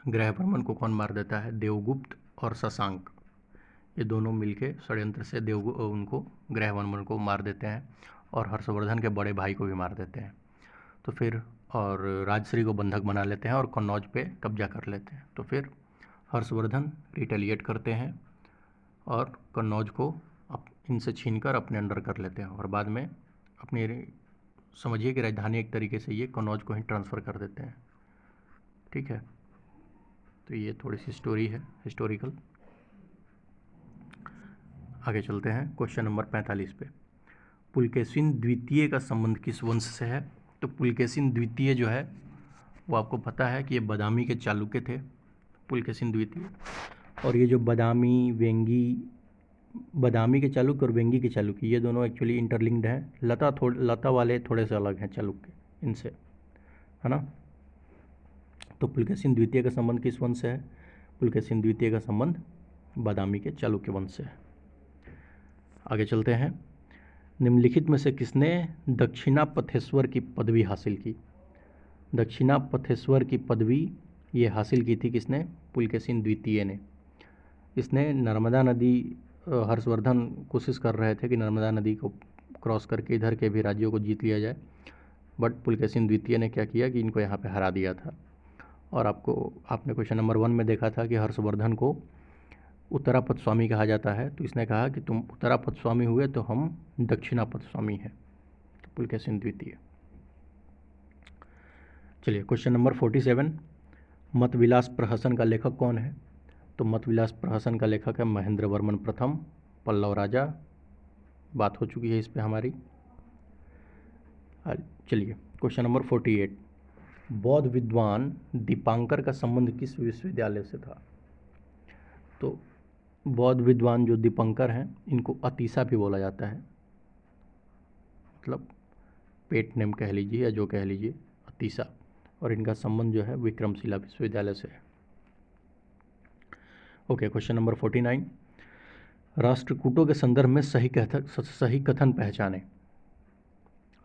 ग्रहवर्मन को कौन मार देता है? देवगुप्त और शशांक, ये दोनों मिलके षड्यंत्र से उनको ग्रहवर्मन को मार देते हैं और हर्षवर्धन के बड़े भाई को भी मार देते हैं। तो फिर और राजश्री को बंधक बना लेते हैं और कन्नौज पे कब्जा कर लेते हैं। तो फिर हर्षवर्धन रिटेलिएट करते हैं और कन्नौज को इनसे छीनकर अपने अंडर कर लेते हैं और बाद में अपनी समझिए कि राजधानी एक तरीके से ये कन्नौज को ही ट्रांसफ़र कर देते हैं। ठीक है, तो ये थोड़ी सी स्टोरी है हिस्टोरिकल। आगे चलते हैं क्वेश्चन नंबर 45 पे। पुलकेशिन द्वितीय का संबंध किस वंश से है? तो पुलकेशिन द्वितीय जो है वो आपको पता है कि ये बादामी के चालुक्य थे, पुलकेशिन द्वितीय। और ये जो बादामी के चालुक्य और वेंगी के चालुक्य, ये दोनों एक्चुअली इंटरलिंक्ड हैं। लता वाले थोड़े से अलग हैं चालुक्य इनसे, है ना। तो पुलकेशिन द्वितीय का संबंध किस वंश से है? पुलकेशिन द्वितीय का संबंध बादामी के चालुक्य वंश से है। आगे चलते हैं। निम्नलिखित में से किसने दक्षिणापथेश्वर की पदवी हासिल की? दक्षिणापथेश्वर की पदवी ये हासिल की थी किसने? पुलकेशिन द्वितीय ने। इसने नर्मदा नदी, हर्षवर्धन कोशिश कर रहे थे कि नर्मदा नदी को क्रॉस करके इधर के भी राज्यों को जीत लिया जाए, बट पुलकेशिन द्वितीय ने क्या किया कि इनको यहाँ पे हरा दिया था। और आपने क्वेश्चन नंबर 1 में देखा था कि हर्षवर्धन को उत्तरापथ स्वामी कहा जाता है, तो इसने कहा कि तुम उत्तरापथ स्वामी हुए तो हम दक्षिणापथ स्वामी हैं। तो पुलकेशिन द्वितीय। चलिए क्वेश्चन नंबर 47, मतविलास प्रहसन का लेखक कौन है? तो मतविलास प्रहसन का लेखक है महेंद्र वर्मन प्रथम, पल्लव राजा। बात हो चुकी है इस पे हमारी। चलिए क्वेश्चन नंबर 48, बौद्ध विद्वान दीपांकर का संबंध किस विश्वविद्यालय से था? तो बौद्ध विद्वान जो दीपंकर हैं इनको अतीसा भी बोला जाता है, मतलब पेट नेम कह लीजिए या जो कह लीजिए, अतीसा। और इनका संबंध जो है विक्रमशिला विश्वविद्यालय से है। ओके क्वेश्चन नंबर 49, राष्ट्रकूटों के संदर्भ में सही कथन पहचाने।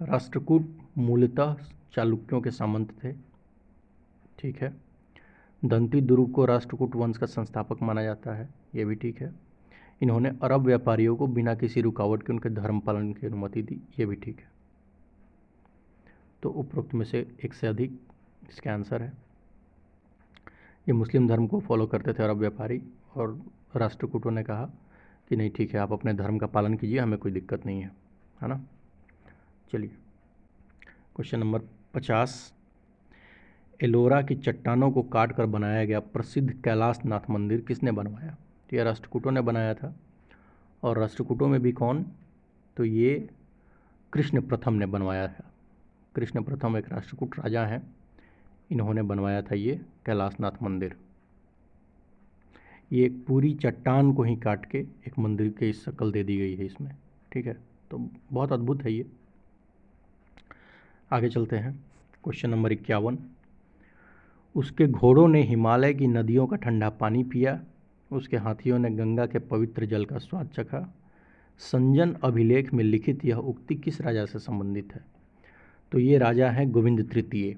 राष्ट्रकूट मूलतः चालुक्यों के सामंत थे, ठीक है। दंती दुर्ग को राष्ट्रकूट वंश का संस्थापक माना जाता है, ये भी ठीक है। इन्होंने अरब व्यापारियों को बिना किसी रुकावट के उनके धर्म पालन की अनुमति दी, ये भी ठीक है। तो उपरोक्त में से एक से अधिक इसका आंसर है। ये मुस्लिम धर्म को फॉलो करते थे अरब व्यापारी, और राष्ट्रकूटों ने कहा कि नहीं ठीक है, आप अपने धर्म का पालन कीजिए, हमें कोई दिक्कत नहीं है ना। चलिए क्वेश्चन नंबर 50, एलोरा की चट्टानों को काट कर बनाया गया प्रसिद्ध कैलाशनाथ मंदिर किसने बनवाया? तो यह राष्ट्रकूटों ने बनाया था। और राष्ट्रकूटों में भी कौन? तो ये कृष्ण प्रथम ने बनवाया था। कृष्ण प्रथम एक राष्ट्रकूट राजा हैं, इन्होंने बनवाया था ये कैलाशनाथ मंदिर। ये एक पूरी चट्टान को ही काट के एक मंदिर की शक्ल दे दी गई है इसमें, ठीक है। तो बहुत अद्भुत है ये। आगे चलते हैं क्वेश्चन नंबर 51, उसके घोड़ों ने हिमालय की नदियों का ठंडा पानी पिया, उसके हाथियों ने गंगा के पवित्र जल का स्वाद चखा। संजन अभिलेख में लिखित यह उक्ति किस राजा से संबंधित है? तो ये राजा हैं गोविंद तृतीय।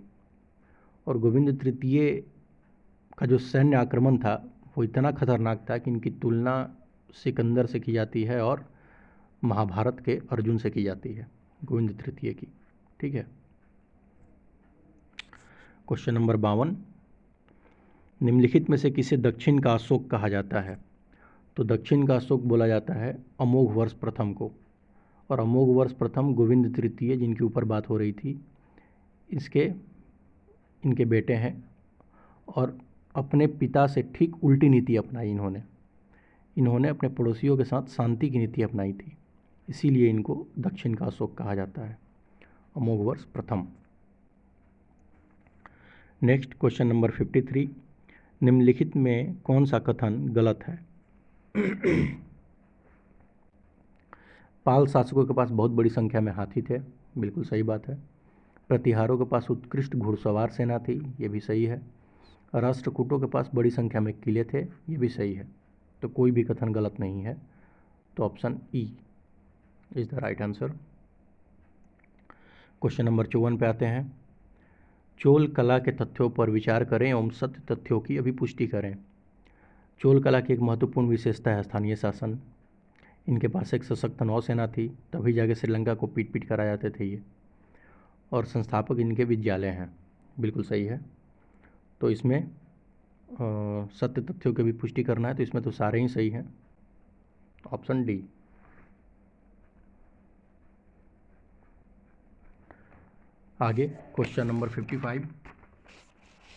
और गोविंद तृतीय का जो सैन्य आक्रमण था वो इतना खतरनाक था कि इनकी तुलना सिकंदर से की जाती है और महाभारत के अर्जुन से की जाती है, गोविंद तृतीय की, ठीक है। क्वेश्चन नंबर 52, निम्नलिखित में से किसे दक्षिण का अशोक कहा जाता है? तो दक्षिण का अशोक बोला जाता है अमोघ वर्ष प्रथम को। और अमोघ वर्ष प्रथम गोविंद तृतीय जिनके ऊपर बात हो रही थी, इनके बेटे हैं और अपने पिता से ठीक उल्टी नीति अपनाई इन्होंने अपने पड़ोसियों के साथ शांति की नीति अपनाई थी, इसीलिए इनको दक्षिण का अशोक कहा जाता है। अमोघवर्ष प्रथम। नेक्स्ट क्वेश्चन नंबर 53, निम्नलिखित में कौन सा कथन गलत है? पाल शासकों के पास बहुत बड़ी संख्या में हाथी थे, बिल्कुल सही बात है। प्रतिहारों के पास उत्कृष्ट घुड़सवार सेना थी, ये भी सही है। राष्ट्रकूटों के पास बड़ी संख्या में किले थे, ये भी सही है। तो कोई भी कथन गलत नहीं है, तो option E is the right answer. Question number 54 पे आते हैं। चोल कला के तथ्यों पर विचार करें एवं सत्य तथ्यों की अभिपुष्टि करें। चोल कला की एक महत्वपूर्ण विशेषता है स्थानीय शासन। इनके पास एक सशक्त नौसेना थी, तभी जाके श्रीलंका को पीट पीट कर आ जाते थे ये। और संस्थापक इनके विद्यालय हैं, बिल्कुल सही है। तो इसमें सत्य तथ्यों की भी पुष्टि करना है, तो इसमें तो सारे ही सही हैं, ऑप्शन डी। आगे क्वेश्चन नंबर 55,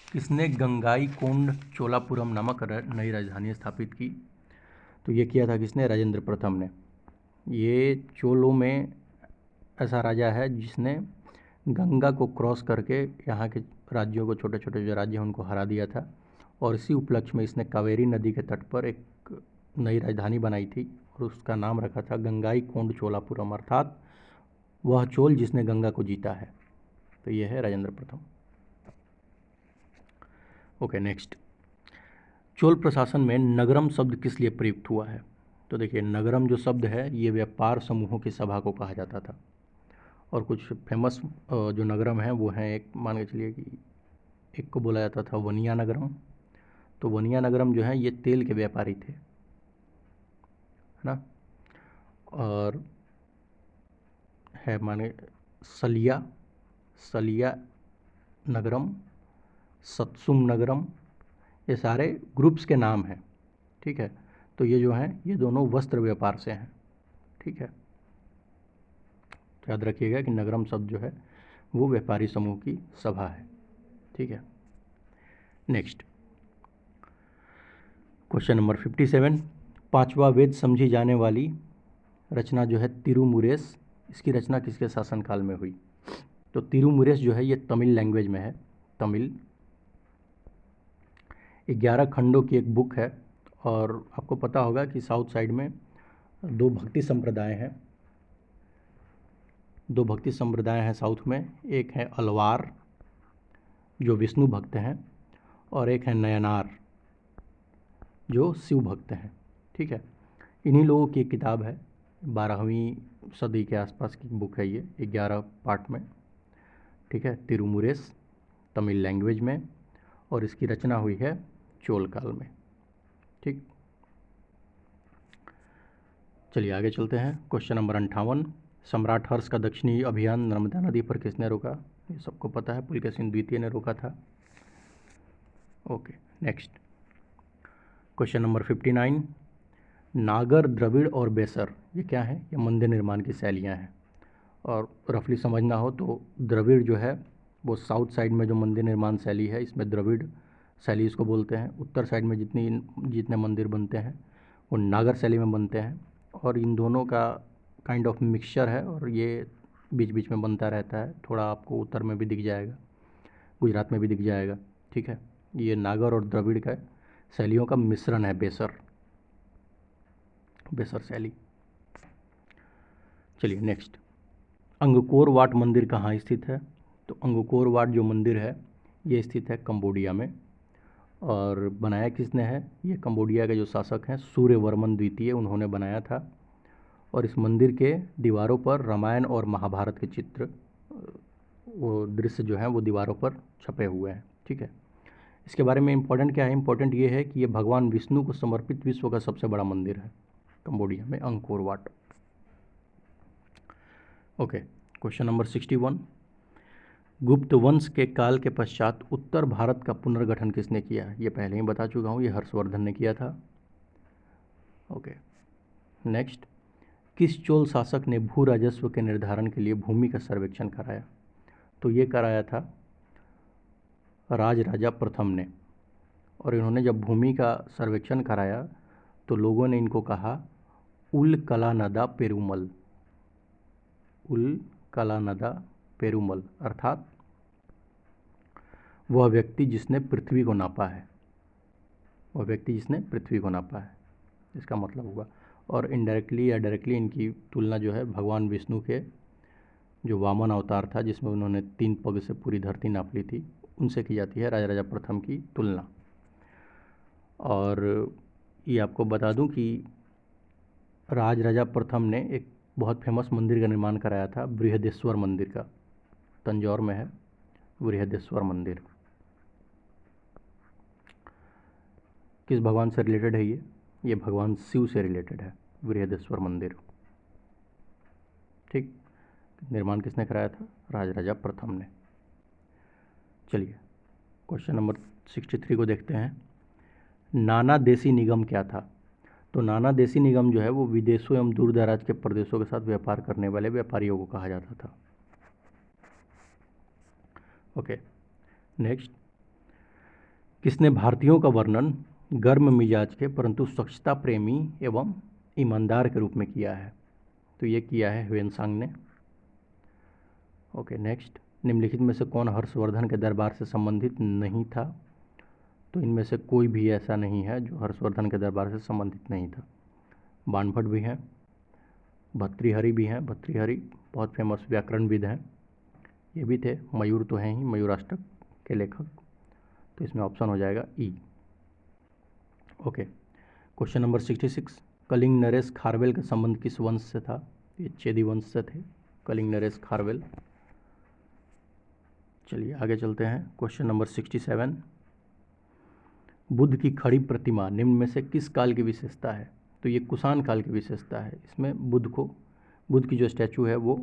किसने गंगाई कोंड चोलापुरम नामक नई राजधानी स्थापित की? तो ये किया था किसने? राजेंद्र प्रथम ने। ये चोलों में ऐसा राजा है जिसने गंगा को क्रॉस करके यहाँ के राज्यों को, छोटे छोटे जो राज्य हैं उनको हरा दिया था, और इसी उपलक्ष्य में इसने कावेरी नदी के तट पर एक नई राजधानी बनाई थी और उसका नाम रखा था गंगाई कोंड चोलापुरम, अर्थात वह चोल जिसने गंगा को जीता है। तो यह है राजेंद्र प्रथम। ओके, नेक्स्ट, चोल प्रशासन में नगरम शब्द किस लिए प्रयुक्त हुआ है? तो देखिए, नगरम जो शब्द है ये व्यापार समूहों की सभा को कहा जाता था, और कुछ फेमस जो नगरम हैं वो हैं, एक मान के चलिए कि एक को बोला जाता था वनिया नगरम। तो वनिया नगरम जो है ये तेल के व्यापारी थे, है ना। और है माने सलिया नगरम, सत्सुम नगरम, ये सारे ग्रुप्स के नाम हैं, ठीक है। तो ये जो हैं ये दोनों वस्त्र व्यापार से हैं, ठीक है। तो याद रखिएगा कि नगरम शब्द जो है वो व्यापारी समूह की सभा है, ठीक है। नेक्स्ट क्वेश्चन नंबर 57, पांचवा वेद समझी जाने वाली रचना जो है तिरुमुरेस, इसकी रचना किसके शासनकाल में हुई? तो तिरुमुरेस जो है ये तमिल लैंग्वेज में है, तमिल। 11 खंडों की एक बुक है, और आपको पता होगा कि साउथ साइड में दो भक्ति संप्रदाय हैं साउथ में। एक है अलवार जो विष्णु भक्त हैं, और एक है नयनार जो शिव भक्त हैं, ठीक है। इन्हीं लोगों की एक किताब है, 12वीं सदी के आसपास की बुक है ये, 11 पार्ट में, ठीक है। तिरुमुरेस तमिल लैंग्वेज में, और इसकी रचना हुई है चोल काल में, ठीक। चलिए आगे चलते हैं। क्वेश्चन नंबर 58, सम्राट हर्ष का दक्षिणी अभियान नर्मदा नदी पर किसने रोका? ये सबको पता है, पुलकेशिन द्वितीय ने रोका था। ओके, नेक्स्ट क्वेश्चन नंबर 59, नागर, द्रविड़ और बेसर ये क्या है? ये मंदिर निर्माण की शैलियाँ हैं, और रफली समझना हो तो द्रविड़ जो है वो साउथ साइड में जो मंदिर निर्माण शैली है इसमें द्रविड़ शैली इसको बोलते हैं। उत्तर साइड में जितने मंदिर बनते हैं वो नागर शैली में बनते हैं, और इन दोनों का काइंड ऑफ मिक्सचर है, और ये बीच बीच में बनता रहता है। थोड़ा आपको उत्तर में भी दिख जाएगा, गुजरात में भी दिख जाएगा, ठीक है। ये नागर और द्रविड़ का शैलियों का मिश्रण है बेसर शैली। चलिए नेक्स्ट, अंगकोर वाट मंदिर कहाँ स्थित है? तो अंगकोर वाट जो मंदिर है ये स्थित है कंबोडिया में, और बनाया किसने है? ये कंबोडिया के जो शासक हैं सूर्यवर्मन द्वितीय, उन्होंने बनाया था। और इस मंदिर के दीवारों पर रामायण और महाभारत के चित्र, वो दृश्य जो हैं वो दीवारों पर छपे हुए हैं, ठीक है। इसके बारे में इम्पोर्टेंट क्या है? इम्पोर्टेंट ये है कि ये भगवान विष्णु को समर्पित विश्व का सबसे बड़ा मंदिर है कंबोडिया में, Angkor Wat. Okay, question number 61, गुप्त वंश के काल के पश्चात उत्तर भारत का पुनर्गठन किसने किया? ये पहले ही बता चुका हूँ, ये हर्षवर्धन ने किया था। ओके, नेक्स्ट, किस चोल शासक ने भू राजस्व के निर्धारण के लिए भूमि का सर्वेक्षण कराया? तो ये कराया था राजराजा प्रथम ने। और इन्होंने जब भूमि का सर्वेक्षण कराया तो लोगों ने इनको कहा उल कलानदा पेरुमल, उल कलानदा पेरुमल, अर्थात वह व्यक्ति जिसने पृथ्वी को नापा है, वह व्यक्ति जिसने पृथ्वी को नापा है, इसका मतलब होगा। और इनडायरेक्टली या डायरेक्टली इनकी तुलना जो है भगवान विष्णु के जो वामन अवतार था, जिसमें उन्होंने 3 पग से पूरी धरती नाप ली थी, उनसे की जाती है राजा राजा प्रथम की तुलना। और ये आपको बता दूं कि राज राजा प्रथम ने एक बहुत फेमस मंदिर का निर्माण कराया था, बृहदेश्वर मंदिर का, तंजौर में है बृहदेश्वर मंदिर। किस भगवान से रिलेटेड है ये भगवान शिव से रिलेटेड है बृहदेश्वर मंदिर। ठीक, निर्माण किसने कराया था? राज राजा प्रथम ने। चलिए क्वेश्चन नंबर 63 को देखते हैं। नाना देशी निगम क्या था? तो नाना देशी निगम जो है वो विदेशों एवं दूर दराज के प्रदेशों के साथ व्यापार करने वाले व्यापारियों को कहा जाता था। ओके, नेक्स्ट, किसने भारतीयों का वर्णन गर्म मिजाज के परंतु स्वच्छता प्रेमी एवं ईमानदार के रूप में किया है? तो ये किया है ह्वेनसांग ने। ओके, नेक्स्ट, निम्नलिखित में से कौन हर्षवर्धन के दरबार से संबंधित नहीं था? तो इनमें से कोई भी ऐसा नहीं है जो हर्षवर्धन के दरबार से संबंधित नहीं था। बाणभट्ट भी हैं, भर्तृहरि भी हैं, भर्तृहरि बहुत फेमस व्याकरणविद हैं, ये भी थे। मयूर तो हैं ही, मयूराष्टक के लेखक, तो इसमें ऑप्शन हो जाएगा E. Okay, question number 66, Kalinga नरेश खारवेल का संबंध किस वंश से था? ये चेदी वंश से थे कलिंग नरेश खारवेल। चलिए आगे चलते हैं। क्वेश्चन नंबर 67, बुद्ध की खड़ी प्रतिमा निम्न में से किस काल की विशेषता है? तो ये कुषाण काल की विशेषता है। इसमें बुद्ध की जो स्टैचू है वो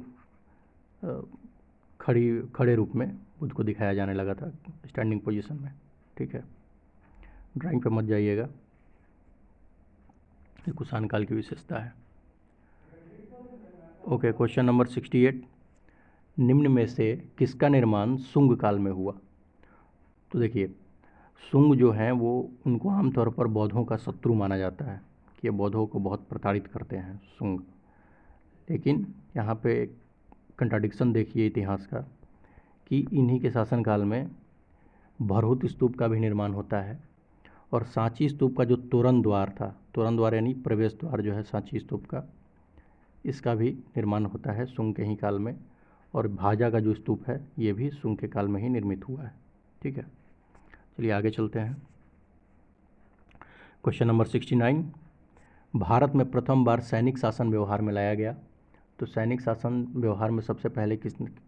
खड़े रूप में बुद्ध को दिखाया जाने लगा था, स्टैंडिंग पोजीशन में। ठीक है, ड्राइंग पे मत जाइएगा, ये कुषाण काल की विशेषता है। ओके, क्वेश्चन नंबर 68, निम्न में से किसका निर्माण सुंग काल में हुआ? तो देखिए, सुंग जो हैं वो उनको आमतौर पर बौद्धों का शत्रु माना जाता है कि ये बौद्धों को बहुत प्रताड़ित करते हैं सुंग। लेकिन यहाँ पे कंट्राडिक्शन देखिए इतिहास का कि इन्हीं के शासनकाल में भरहुत स्तूप का भी निर्माण होता है, और सांची स्तूप का जो तोरण द्वार था, तोरण द्वार यानी प्रवेश द्वार जो है सांची स्तूप का, इसका भी निर्माण होता है सुंग के ही काल में। और भाजा का जो स्तूप है ये भी सुंग के काल में ही निर्मित हुआ है। ठीक है, चलिए आगे चलते हैं। क्वेश्चन नंबर 69, भारत में प्रथम बार सैनिक शासन व्यवहार में लाया गया। तो सैनिक शासन व्यवहार में सबसे पहले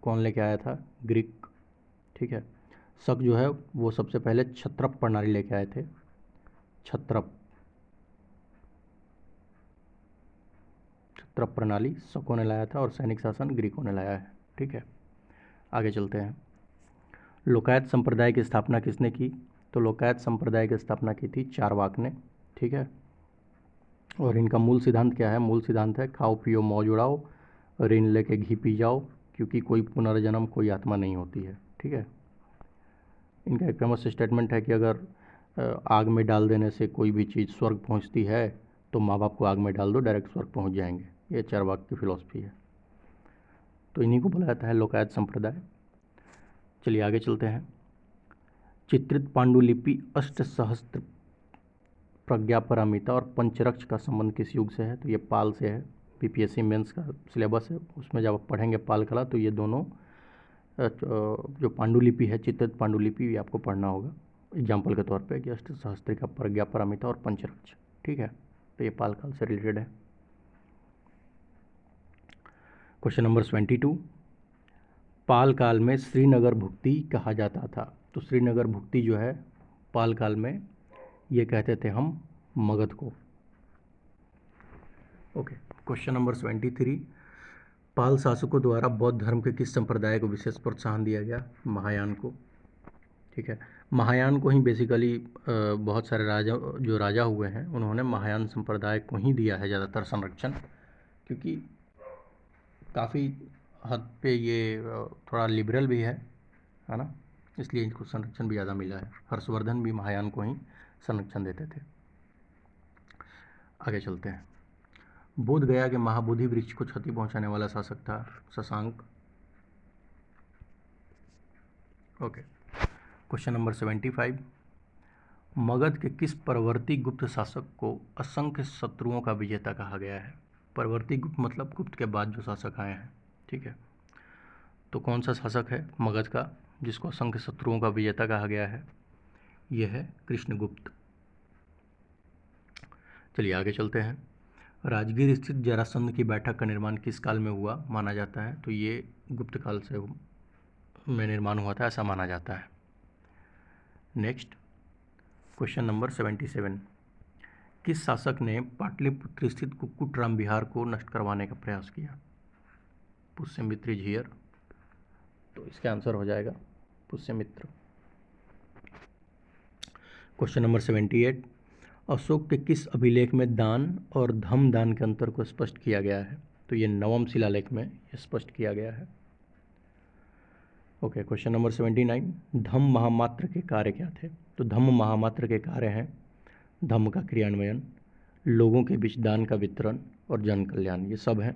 कौन लेके आया था? ग्रीक। ठीक है, शक जो है वो सबसे पहले क्षत्रप प्रणाली लेके आए थे, क्षत्रप प्रणाली शकों ने लाया था, और सैनिक शासन ग्रीकों ने लाया है। ठीक है, आगे चलते हैं। लोकायत संप्रदाय की स्थापना किसने की? तो लोकायत संप्रदाय की स्थापना की थी चारवाक ने। ठीक है, और इनका मूल सिद्धांत क्या है? मूल सिद्धांत है खाओ पियो मौज उड़ाओ, ऋण लेके घी पी जाओ, क्योंकि कोई पुनर्जन्म कोई आत्मा नहीं होती है। ठीक है, इनका एक फेमस स्टेटमेंट है कि अगर आग में डाल देने से कोई भी चीज़ स्वर्ग पहुंचती है तो माँ बाप को आग में डाल दो, डायरेक्ट स्वर्ग पहुंच जाएंगे। ये चारवाक की फिलॉसफी है, तो इन्हीं को बोला जाता है लोकायत संप्रदाय। चलिए आगे चलते हैं। चित्रित पांडुलिपि अष्टसहस्त्र प्रज्ञापरामिता और पंचरक्ष का संबंध किस युग से है? तो ये पाल से है। बीपीएससी मेंस का सिलेबस है, उसमें जब आप पढ़ेंगे पाल कला तो ये दोनों जो पांडुलिपि है, चित्रित पांडुलिपि, ये आपको पढ़ना होगा एग्जाम्पल के तौर पे कि अष्टसहस्त्रिका प्रज्ञापरामिता और पंचरक्ष। ठीक है, तो ये पाल काल से रिलेटेड है। क्वेश्चन नंबर 72, पाल काल में श्रीनगर भुक्ति कहा जाता था। तो श्रीनगर भुक्ति जो है पाल काल में ये कहते थे हम मगध को। ओके, क्वेश्चन नंबर 73, पाल शासकों द्वारा बौद्ध धर्म के किस संप्रदाय को विशेष प्रोत्साहन दिया गया? महायान को। ठीक है, महायान को ही बेसिकली बहुत सारे राजा हुए हैं उन्होंने महायान संप्रदाय को ही दिया है ज़्यादातर संरक्षण, क्योंकि काफ़ी हद पे ये थोड़ा लिबरल भी है ना, इसलिए इनको संरक्षण भी ज़्यादा मिला है। हर्षवर्धन भी महायान को ही संरक्षण देते थे। आगे चलते हैं। बोध गया के महाबोधि वृक्ष को क्षति पहुंचाने वाला शासक था Shashank. Okay, question number 75। Magadh के किस परवर्ती गुप्त शासक को असंख्य शत्रुओं का विजेता कहा गया है? परवर्ती गुप्त मतलब गुप्त के बाद जो शासक आए हैं, ठीक है। तो कौन सा शासक है मगध का जिसको असंख्य शत्रुओं का विजेता कहा गया है? यह है कृष्णगुप्त। चलिए आगे चलते हैं। राजगीर स्थित जरासंध की बैठक का निर्माण किस काल में हुआ माना जाता है? तो ये गुप्त काल से में निर्माण हुआ था ऐसा माना जाता है। Next, question number 77। किस शासक ने पाटलिपुत्र स्थित कुक्कुटराम विहार को नष्ट करवाने का प्रयास किया? पुष्यमित्र इज हियर, तो इसका आंसर हो जाएगा पुष्यमित्र। Question number 78। अशोक के किस अभिलेख में दान और धम दान के अंतर को स्पष्ट किया गया है? तो ये नवम शिलालेख में स्पष्ट किया गया है। Okay, question number 79। धम्म महामात्र के कार्य क्या थे? तो धम्म महामात्र के कार्य हैं धम्म का क्रियान्वयन, लोगों के बीच दान का वितरण और जन कल्याण, ये सब हैं।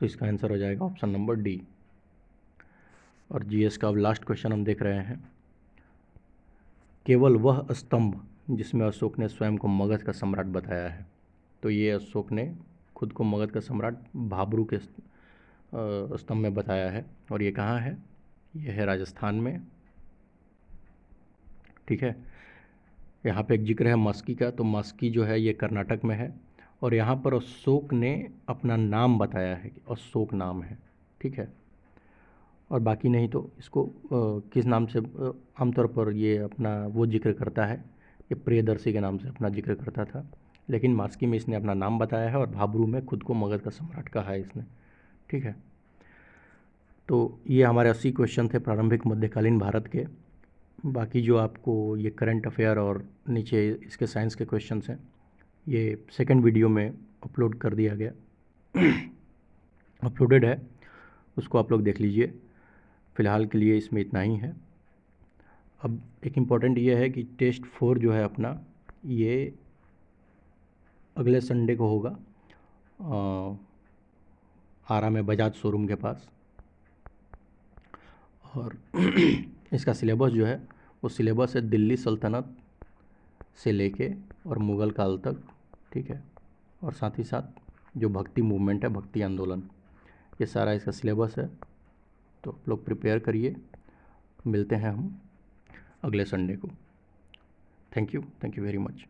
तो इसका आंसर हो जाएगा ऑप्शन नंबर डी। और जीएस का अब लास्ट क्वेश्चन हम देख रहे हैं। केवल वह स्तंभ जिसमें अशोक ने स्वयं को मगध का सम्राट बताया है, तो ये अशोक ने खुद को मगध का सम्राट भाब्रू के स्तंभ में बताया है। और ये कहाँ है? यह है राजस्थान में, ठीक है। यहाँ पे एक जिक्र है मस्की का, तो मस्की जो है ये कर्नाटक में है। और यहाँ पर अशोक ने अपना नाम बताया है कि अशोक नाम है, ठीक है। और बाकी नहीं तो इसको किस नाम से आमतौर पर ये अपना वो जिक्र करता है, ये प्रियदर्शी के नाम से अपना जिक्र करता था, लेकिन मास्की में इसने अपना नाम बताया है और भाब्रू में खुद को मगध का सम्राट कहा है इसने, ठीक है। तो ये हमारे 80 क्वेश्चन थे प्रारंभिक मध्यकालीन भारत के। बाकी जो आपको ये करंट अफेयर और नीचे इसके साइंस के क्वेश्चंस हैं, ये सेकंड वीडियो में अपलोड कर दिया गया अपलोडेड है, उसको आप लोग देख लीजिए। फ़िलहाल के लिए इसमें इतना ही है। अब एक इम्पॉर्टेंट ये है कि टेस्ट 4 जो है अपना, ये अगले संडे को होगा आरा में बजाज शोरूम के पास। और इसका सिलेबस जो है वो सिलेबस है दिल्ली सल्तनत से लेके और मुग़ल काल तक, ठीक है। और साथ ही साथ जो भक्ति मूवमेंट है, भक्ति आंदोलन, ये सारा इसका सिलेबस है। तो आप लोग प्रिपेयर करिए, मिलते हैं हम अगले संडे को। Thank you very much.